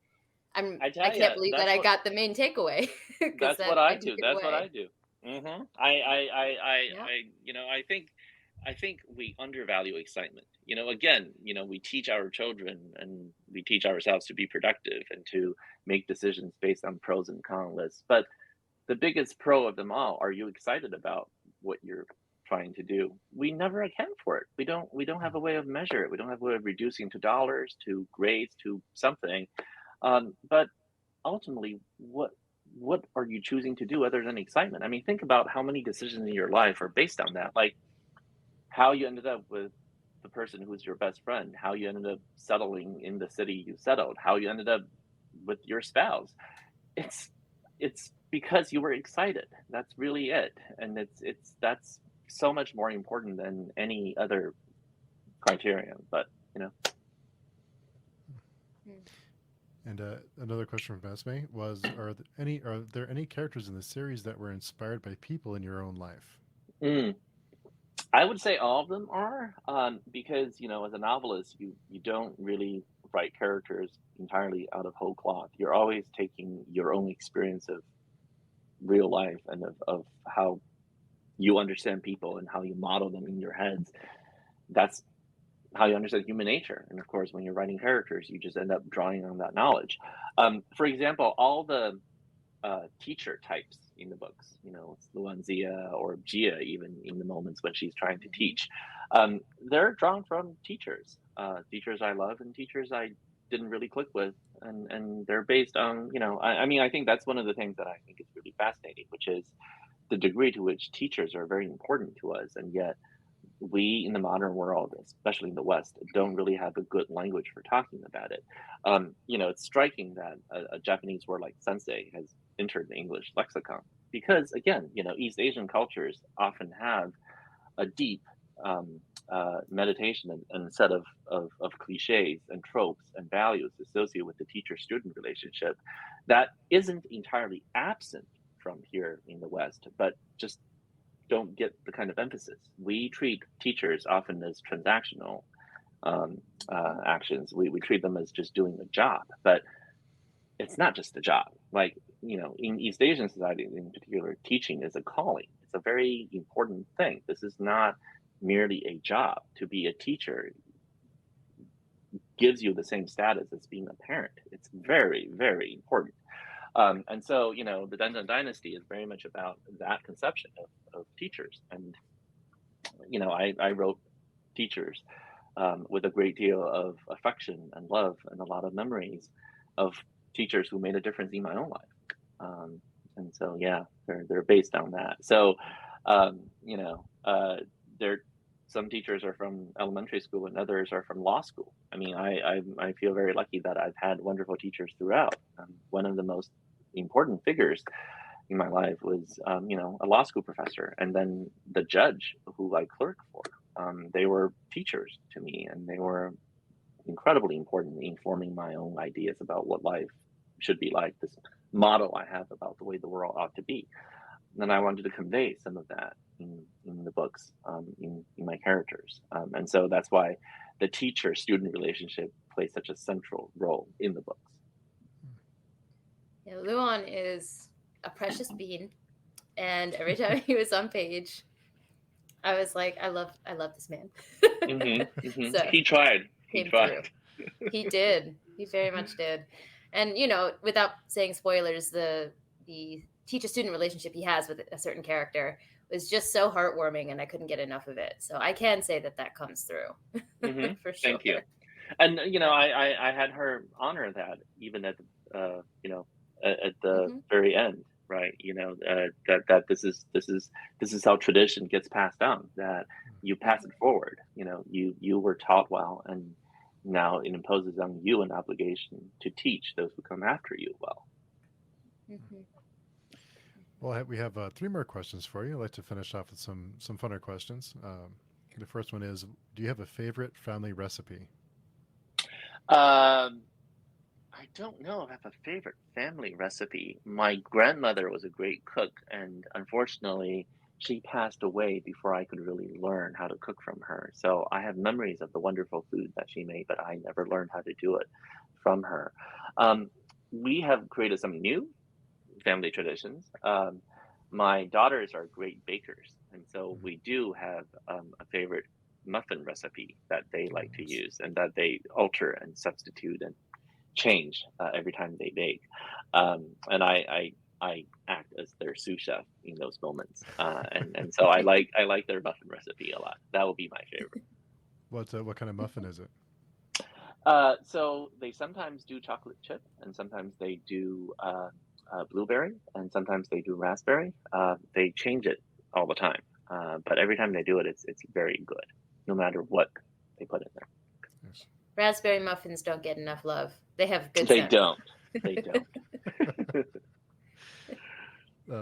I I tell you, can't believe that I got the main takeaway because that's that what I I took do. it That's what I away. do. I, Yeah. I think we undervalue excitement. Again, we teach our children and we teach ourselves to be productive and to make decisions based on pros and cons lists. But the biggest pro of them all, are you excited about what you're trying to do? We never account for it. We don't have a way of measure it. We don't have a way of reducing to dollars, to grades, to something. But ultimately, what are you choosing to do other than excitement? I mean, think about how many decisions in your life are based on that. Like how you ended up with the person who's your best friend, how you ended up settling in the city you settled, how you ended up with your spouse. It's because you were excited. That's really it. And that's so much more important than any other criterion. But you know, Hmm. And another question from Esme was, are there any characters in the series that were inspired by people in your own life? mm, I would say all of them are, because as a novelist, you don't really write characters entirely out of whole cloth. You're always taking your own experience of real life and of how you understand people and how you model them in your heads. That's how you understand human nature. And of course, when you're writing characters, you just end up drawing on that knowledge. For example, all the teacher types in the books. It's Luanzia or Gia, even in the moments when she's trying to teach. They're drawn from teachers, teachers I love and teachers I didn't really click with. And they're based on, I mean, I think that's one of the things that I think is really fascinating, which is the degree to which teachers are very important to us, and yet we in the modern world, especially in the West, don't really have a good language for talking about it. It's striking that a Japanese word like sensei has entered the English lexicon because, again, East Asian cultures often have a deep meditation and set of cliches and tropes and values associated with the teacher-student relationship that isn't entirely absent from here in the West, but just don't get the kind of emphasis. We treat teachers often as transactional actions. We treat them as just doing a job, but it's not just a job. Like, in East Asian society in particular, teaching is a calling. It's a very important thing. This is not merely a job. To be a teacher gives you the same status as being a parent. It's very, very important. And so, the Dungeon Dynasty is very much about that conception of teachers. And, I wrote teachers with a great deal of affection and love and a lot of memories of teachers who made a difference in my own life. And so, yeah, they're based on that. So, they're some teachers are from elementary school and others are from law school. I mean, I feel very lucky that I've had wonderful teachers throughout. One of the most important figures in my life was, a law school professor, and then the judge who I clerked for. They were teachers to me, and they were incredibly important in forming my own ideas about what life should be like, this model I have about the way the world ought to be. And I wanted to convey some of that in the books, in my characters. And so that's why the teacher-student relationship plays such a central role in the books. Yeah, Luan is a precious bean, and every time he was on page, I was like, I love this man. So He tried. He tried. Through. He did. He very much did. And without saying spoilers, the teacher-student relationship he has with a certain character was just so heartwarming, and I couldn't get enough of it. So I can say that comes through. For sure. Thank you. And I had her honor that even at the very end, right? That this is how tradition gets passed down. That you pass it forward. You were taught well, and now it imposes on you an obligation to teach those who come after you well. Mm-hmm. Well, we have 3 more questions for you. I'd like to finish off with some funner questions. The first one is, do you have a favorite family recipe? I don't know if I have a favorite family recipe. My grandmother was a great cook, and unfortunately, she passed away before I could really learn how to cook from her. So I have memories of the wonderful food that she made, but I never learned how to do it from her. We have created some new family traditions. My daughters are great bakers, and so we do have a favorite muffin recipe that they like to use, and that they alter and substitute and change every time they bake. And I act as their sous chef in those moments, and so I like their muffin recipe a lot. That will be my favorite. What kind of muffin is it? So they sometimes do chocolate chip, and sometimes they do blueberry, and sometimes they do raspberry. They change it all the time, but every time they do it, it's very good, no matter what they put in there. Yes. Raspberry muffins don't get enough love. They have good They sense. don't. They don't.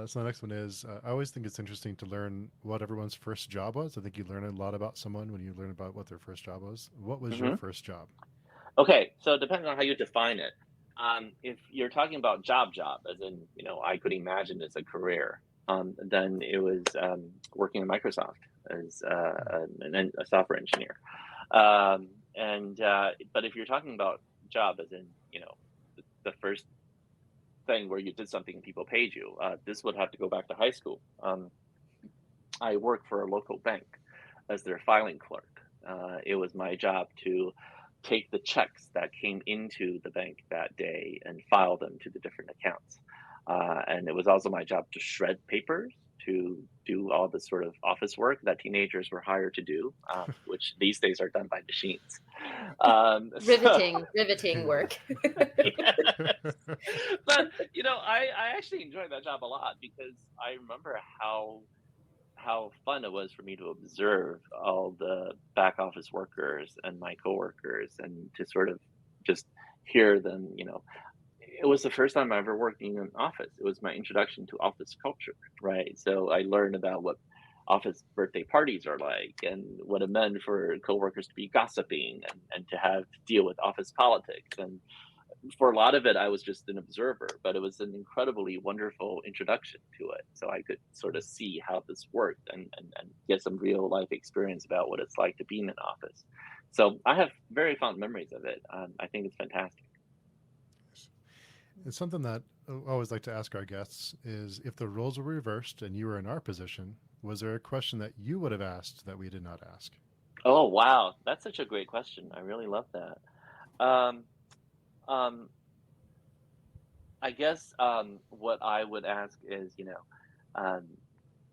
So the next one is, I always think it's interesting to learn what everyone's first job was. I think you learn a lot about someone when you learn about what their first job was. What was your first job? Okay, so it depends on how you define it. If you're talking about job, as in, I could imagine as a career, then it was working at Microsoft as a software engineer. But if you're talking about job as in, the first thing where you did something and people paid you, this would have to go back to high school. I worked for a local bank as their filing clerk. It was my job to take the checks that came into the bank that day and file them to the different accounts. And it was also my job to shred papers, to do all the sort of office work that teenagers were hired to do, which these days are done by machines. So Riveting work. yes. But I actually enjoyed that job a lot because I remember how fun it was for me to observe all the back office workers and my coworkers and to sort of just hear them. It was the first time I ever worked in an office. It was my introduction to office culture, right? So I learned about what office birthday parties are like and what it meant for coworkers to be gossiping and to have to deal with office politics. And for a lot of it, I was just an observer, but it was an incredibly wonderful introduction to it. So I could sort of see how this worked and get some real life experience about what it's like to be in an office. So I have very fond memories of it. I think it's fantastic. It's something that I always like to ask our guests is if the roles were reversed and you were in our position, was there a question that you would have asked that we did not ask? Oh, wow. That's such a great question. I really love that. Um, um, I guess what I would ask is, um,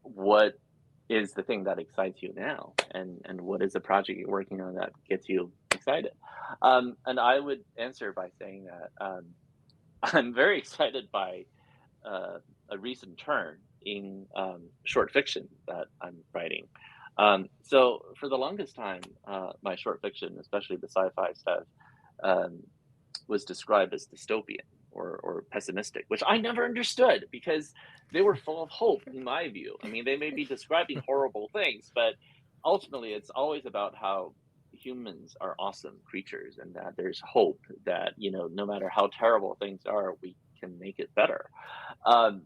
what is the thing that excites you now, and what is the project you're working on that gets you excited? And I would answer by saying that I'm very excited by uh, a recent turn in short fiction that I'm writing. So for the longest time, my short fiction, especially the sci-fi stuff, um, was described as dystopian or pessimistic, which I never understood because they were full of hope, in my view. I mean, they may be describing horrible things, but ultimately, it's always about how humans are awesome creatures and that there's hope that, no matter how terrible things are, we can make it better. Um,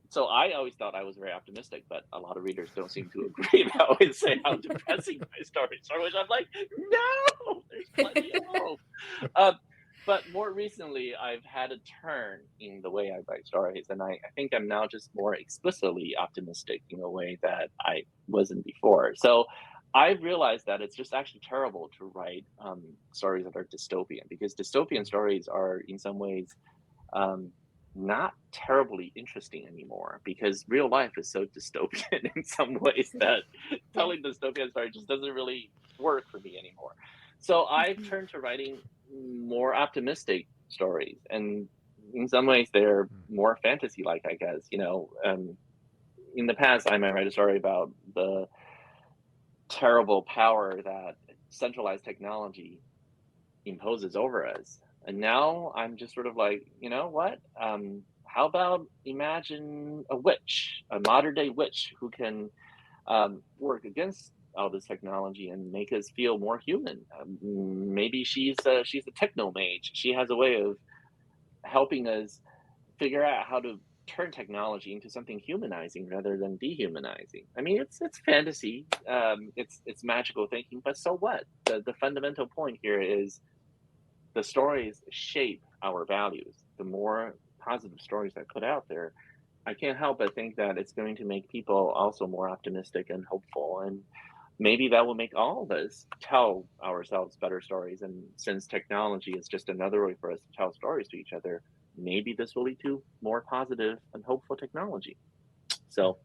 so I always thought I was very optimistic, but a lot of readers don't seem to agree. They always say how depressing my stories are, which I'm like, no, there's plenty of hope. Um, but more recently, I've had a turn in the way I write stories, and I think I'm now just more explicitly optimistic in a way that I wasn't before. So I've realized that it's just actually terrible to write stories that are dystopian because dystopian stories are, in some ways, um, not terribly interesting anymore because real life is so dystopian in some ways that Yeah. telling dystopian story just doesn't really work for me anymore. So I've Mhm. turned to writing more optimistic stories, and in some ways they're Mm. more fantasy-like, I guess. In the past, I might write a story about the terrible power that centralized technology imposes over us. And now I'm just sort of like, you know what? How about imagine a witch, a modern day witch who can work against all this technology and make us feel more human. Maybe she's a techno mage. She has a way of helping us figure out how to turn technology into something humanizing rather than dehumanizing. I mean, it's fantasy, it's magical thinking, but so what? The fundamental point here is the stories shape our values. The more positive stories I put out there, I can't help but think that it's going to make people also more optimistic and hopeful. And maybe that will make all of us tell ourselves better stories. And since technology is just another way for us to tell stories to each other, maybe this will lead to more positive and hopeful technology. So,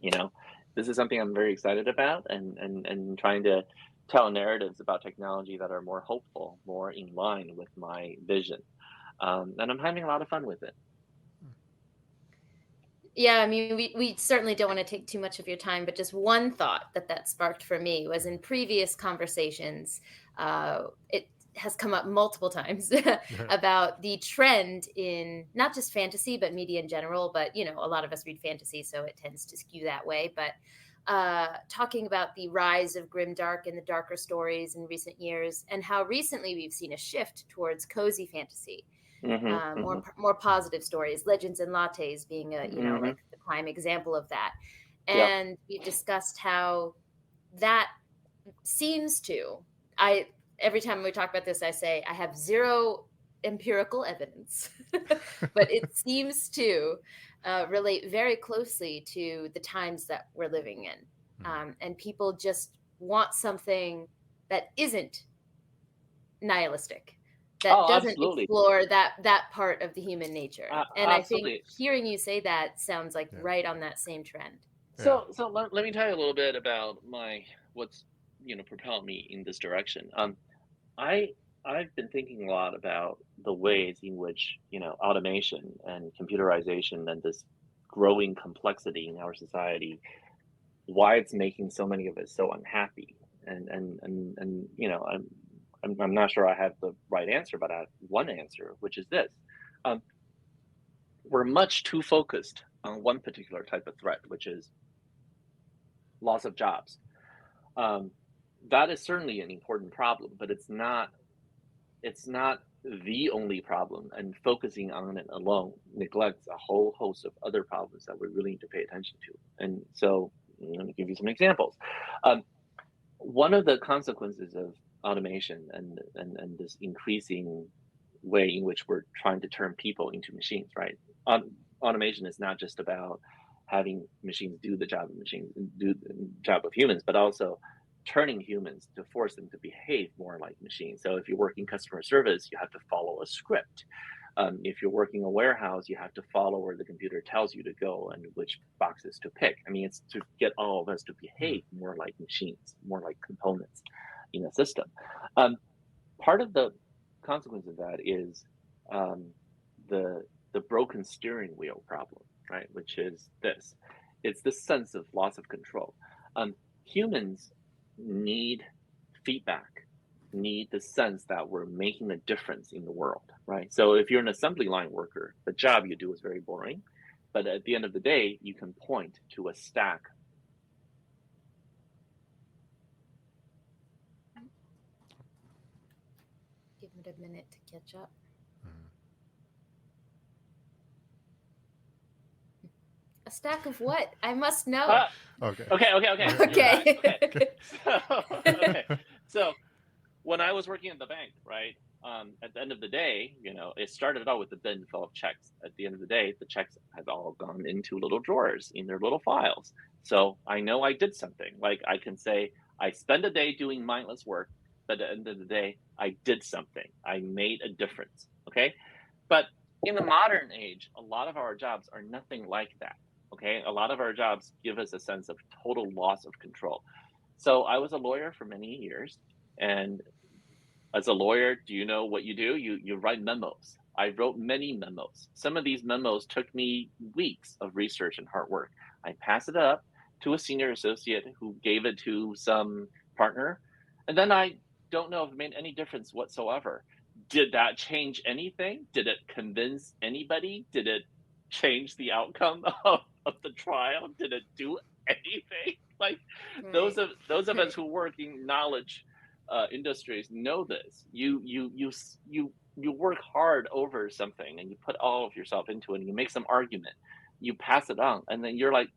you know, this is something I'm very excited about and trying to tell narratives about technology that are more hopeful, more in line with my vision. And I'm having a lot of fun with it. Yeah, I mean, we certainly don't want to take too much of your time, but just one thought that sparked for me was in previous conversations, it has come up multiple times about the trend in not just fantasy, but media in general. But, a lot of us read fantasy, so it tends to skew that way. But talking about the rise of grimdark and the darker stories in recent years, and how recently we've seen a shift towards cozy fantasy, Hmm. more positive stories, legends and lattes being Hmm. like the prime example of that. Yep. And we've discussed how that seems to, I every time we talk about this, I say I have zero empirical evidence, but it seems to relate very closely to the times that we're living in. Mm. And people just want something that isn't nihilistic, that Oh, doesn't absolutely. explore that part of the human nature. And I think Absolutely. hearing you say that sounds like Yeah. right on that same trend. Let me tell you a little bit about what's propelled me in this direction. I I've been thinking a lot about the ways in which automation and computerization and this growing complexity in our society, why it's making so many of us so unhappy. And I'm not sure I have the right answer, but I have one answer, which is this. Um, we're much too focused on one particular type of threat, which is loss of jobs. Um, that is certainly an important problem, but it's not the only problem, and focusing on it alone neglects a whole host of other problems that we really need to pay attention to. And so, let me give you some examples. Um, One of the consequences of automation and this increasing way in which we're trying to turn people into machines, right? Automation is not just about having machines do the job of machines, do the job of humans, but also turning humans to force them to behave more like machines. So if you're working customer service, you have to follow a script. If you're working a warehouse, you have to follow where the computer tells you to go and which boxes to pick. I mean, it's to get all of us to behave more like machines, more like components in a system. Um, Part of the consequence of that is um, the broken steering wheel problem, right? Which is this: it's this sense of loss of control. Humans need feedback, need the sense that we're making a difference in the world, right? So if you're an assembly line worker, the job you do is very boring, but at the end of the day, you can point to a stack. Give it a minute to catch up. Mhm. A stack of what? I must know. Okay. Okay. Okay. Okay. So when I was working at the bank, right? At the end of the day, it started out with a bin full of checks. At the end of the day, the checks had all gone into little drawers in their little files. So I know I did something. Like I can say, I spend a day doing mindless work, but at the end of the day, I did something. I made a difference. Okay. But in the modern age, a lot of our jobs are nothing like that. Okay. A lot of our jobs give us a sense of total loss of control. So I was a lawyer for many years, and as a lawyer, do you know what you do? You write memos. I wrote many memos. Some of these memos took me weeks of research and hard work. I pass it up to a senior associate who gave it to some partner, and then I don't know if it made any difference whatsoever. Did that change anything? Did it convince anybody? Did it change the outcome of the trial? Did it do anything? Like Right. those of us who work in knowledge industries know this. You work hard over something, and you put all of yourself into it, and you make some argument, you pass it on, and then you're like,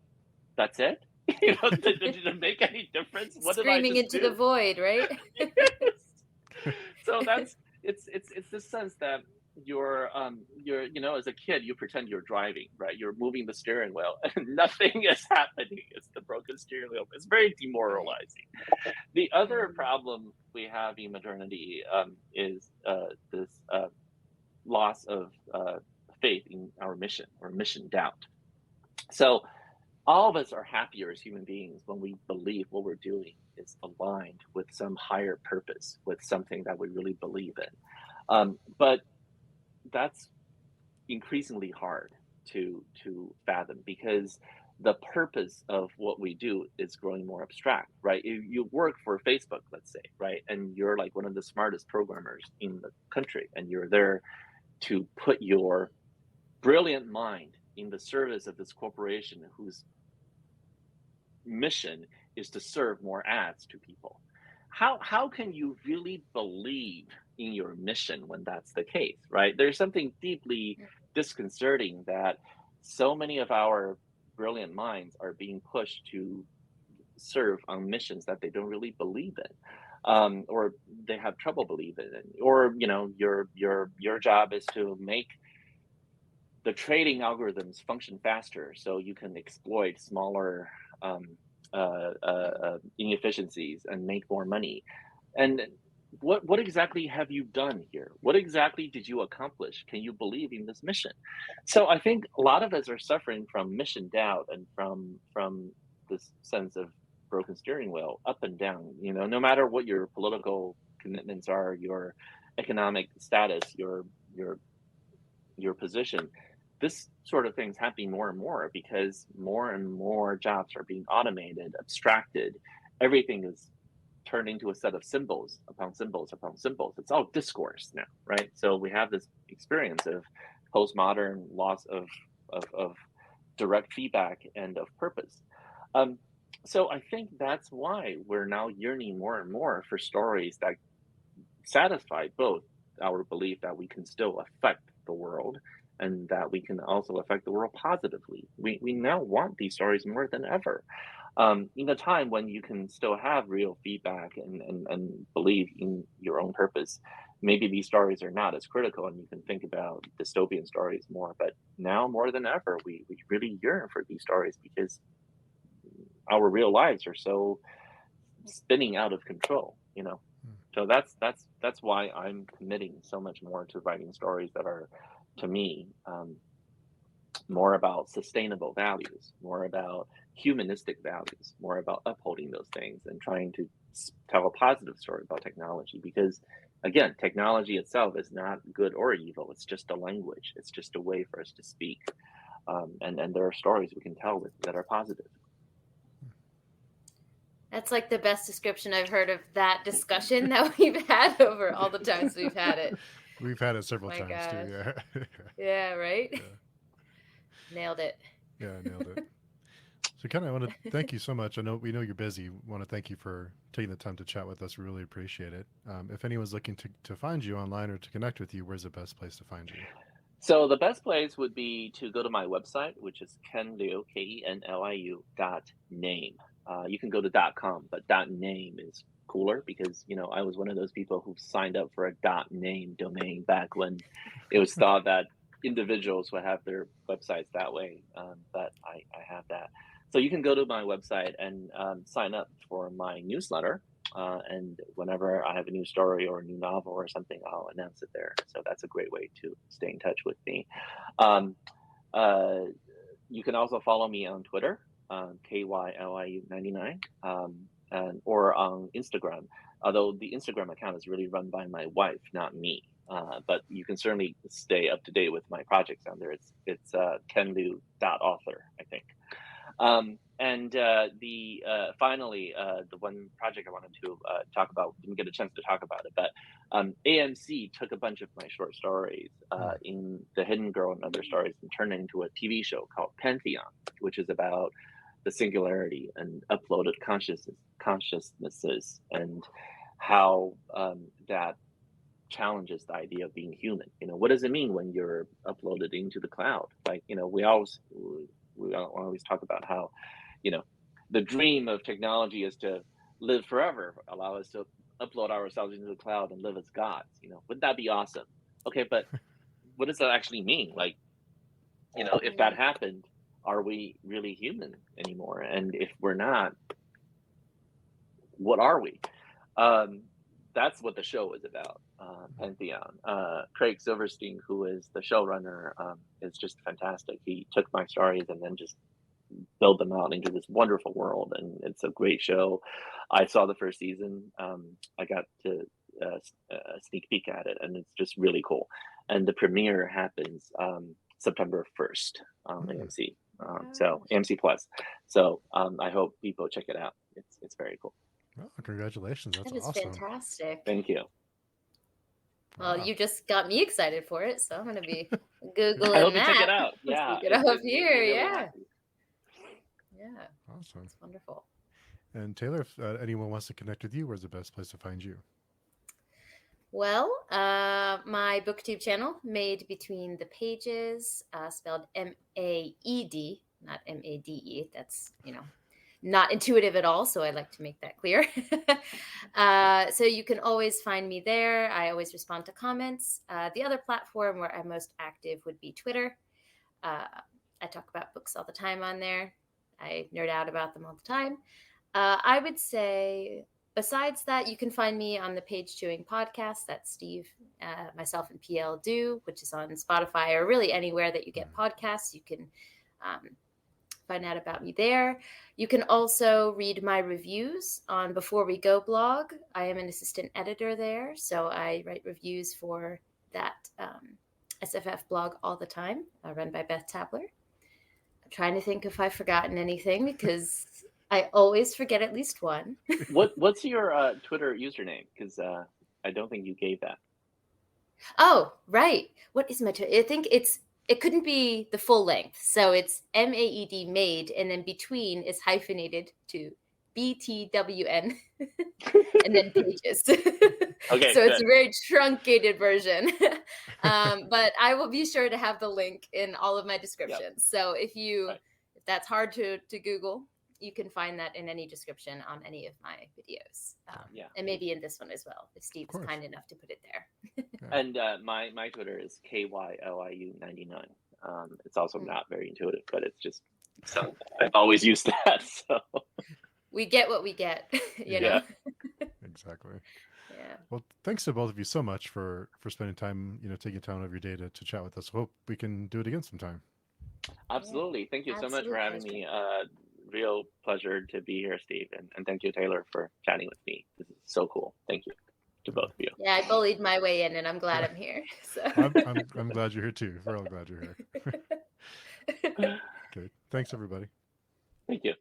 "That's it." Did it make any difference? What did I Screaming just into the do? void, right? So it's this sense that you're as a kid, you pretend you're driving, right? You're moving the steering wheel and nothing is happening. It's the broken steering wheel. It's very Right. demoralizing. The other Mm. problem we have in modernity is this loss of faith in our mission, or mission doubt. So all of us are happier as human beings when we believe what we're doing is aligned with some higher purpose, with something that we really believe in. But that's increasingly hard to fathom, because the purpose of what we do is growing more abstract, right? You work for Facebook, let's say, right, and you're like one of the smartest programmers in the country, and you're there to put your brilliant mind in the service of this corporation whose mission is to serve more ads to people. How can you really believe in your mission when that's the case, right? There's something deeply disconcerting that so many of our brilliant minds are being pushed to serve on missions that they don't really believe in, or they have trouble believing in. Or your job is to make the trading algorithms function faster so you can exploit smaller um, inefficiencies and make more money. And what exactly have you done here? What exactly did you accomplish? Can you believe in this mission? So I think a lot of us are suffering from mission doubt and from this sense of broken steering wheel, up and down. No matter what your political commitments are, your economic status, your position, this sort of thing's happening more and more because more and more jobs are being automated, abstracted. Everything is turned into a set of symbols upon symbols upon symbols. It's all discourse now, right? So we have this experience of postmodern loss of direct feedback and of purpose. So I think that's why we're now yearning more and more for stories that satisfy both our belief that we can still affect the world and that we can also affect the world positively. We now want these stories more than ever. In a time when you can still have real feedback and believe in your own purpose, maybe these stories are not as critical and you can think about dystopian stories more. But now more than ever, we really yearn for these stories because our real lives are so spinning out of control. So that's why I'm committing so much more to writing stories that are, to me, more about sustainable values, more about humanistic values, more about upholding those things and trying to tell a positive story about technology. Because again, technology itself is not good or evil. It's just a language. It's just a way for us to speak. And there are stories we can tell that are positive. That's like the best description I've heard of that discussion that we've had over all the times we've had it. We've had it several My times gosh. too. Yeah. Yeah, right? Yeah. Nailed it. Yeah, nailed it. So Ken, I want to thank you so much. We know you're busy. Want to thank you for taking the time to chat with us. We really appreciate it. If anyone's looking to find you online or to connect with you, where's the best place to find you? So the best place would be to go to my website, which is kenliu, KENLIU.name. You can go to .com, but .name is cooler because, I was one of those people who signed up for a .name domain back when it was thought that individuals would have their websites that way. But I have that. So you can go to my website and sign up for my newsletter. And whenever I have a new story or a new novel or something, I'll announce it there. So that's a great way to stay in touch with me. You can also follow me on Twitter, KYLIU99, or on Instagram. Although the Instagram account is really run by my wife, not me. But you can certainly stay up to date with my projects on there. It's kenliu.author, I think. Finally, the one project I wanted to talk about, didn't get a chance to talk about it, but AMC took a bunch of my short stories in The Hidden Girl and Other Stories and turned it into a TV show called Pantheon, which is about the singularity and uploaded consciousnesses and how that challenges the idea of being human. What does it mean when you're uploaded into the cloud? Like, we always talk about how, the dream of technology is to live forever, allow us to upload ourselves into the cloud and live as gods. Wouldn't that be awesome? Okay, but what does that actually mean? Like, if that happened, are we really human anymore? And if we're not, what are we? That's what the show is about, Pantheon. Craig Silverstein, who is the showrunner, is just fantastic. He took my stories and then just build them out into this wonderful world, and it's a great show. I saw the first season. I got to sneak peek at it, and it's just really cool. And the premiere happens September 1st on AMC. So AMC Plus. So I hope people check it out. It's very cool. Oh, congratulations! That's That is awesome. fantastic. Thank you. Well, you just got me excited for it, so I'm going to be Googling I hope that. you check it out. Yeah. Let's look it up here. really Yeah. happy. Yeah. Awesome. It's wonderful. And Taylor, if anyone wants to connect with you, where's the best place to find you? Well, my booktube channel, Made Between the Pages, spelled MAED, not MADE. That's, not intuitive at all, so I like to make that clear. So you can always find me there. I always respond to comments. The other platform where I'm most active would be Twitter. I talk about books all the time on there. I nerd out about them all the time. I would say, besides that, you can find me on the Page Chewing podcast that Steve, myself, and PL do, which is on Spotify or really anywhere that you get podcasts. You can find out about me there. You can also read my reviews on Before We Go blog. I am an assistant editor there, so I write reviews for that SFF blog all the time, run by Beth Tabler. I'm trying to think if I've forgotten anything because I always forget at least one. What's your Twitter username? Because I don't think you gave that. Oh, right. What is my Twitter? I think it couldn't be the full length. So it's MAED made, and then between is hyphenated to BTWN and then pages. Okay, so it's good. a very truncated version. But I will be sure to have the link in all of my descriptions. So if that's hard to Google, you can find that in any description on any of my videos. And maybe in this one as well, if Steve is kind enough to put it there. And my Twitter is KYLIU99. It's also not very intuitive, but it's just, so I've always used that. So we get what we get, you know? Exactly. Yeah. Well, thanks to both of you so much for spending time, taking time out of your day to chat with us. Hope we can do it again sometime. Absolutely. Yeah. Thank you so much Absolute for having pleasure. me. Real pleasure to be here, Steve. And thank you, Taylor, for chatting with me. This is so cool. Thank you to both of you. Yeah, I bullied my way in, and I'm glad I'm here. So. I'm glad you're here too. We're all glad you're here. Okay. Thanks, everybody. Thank you.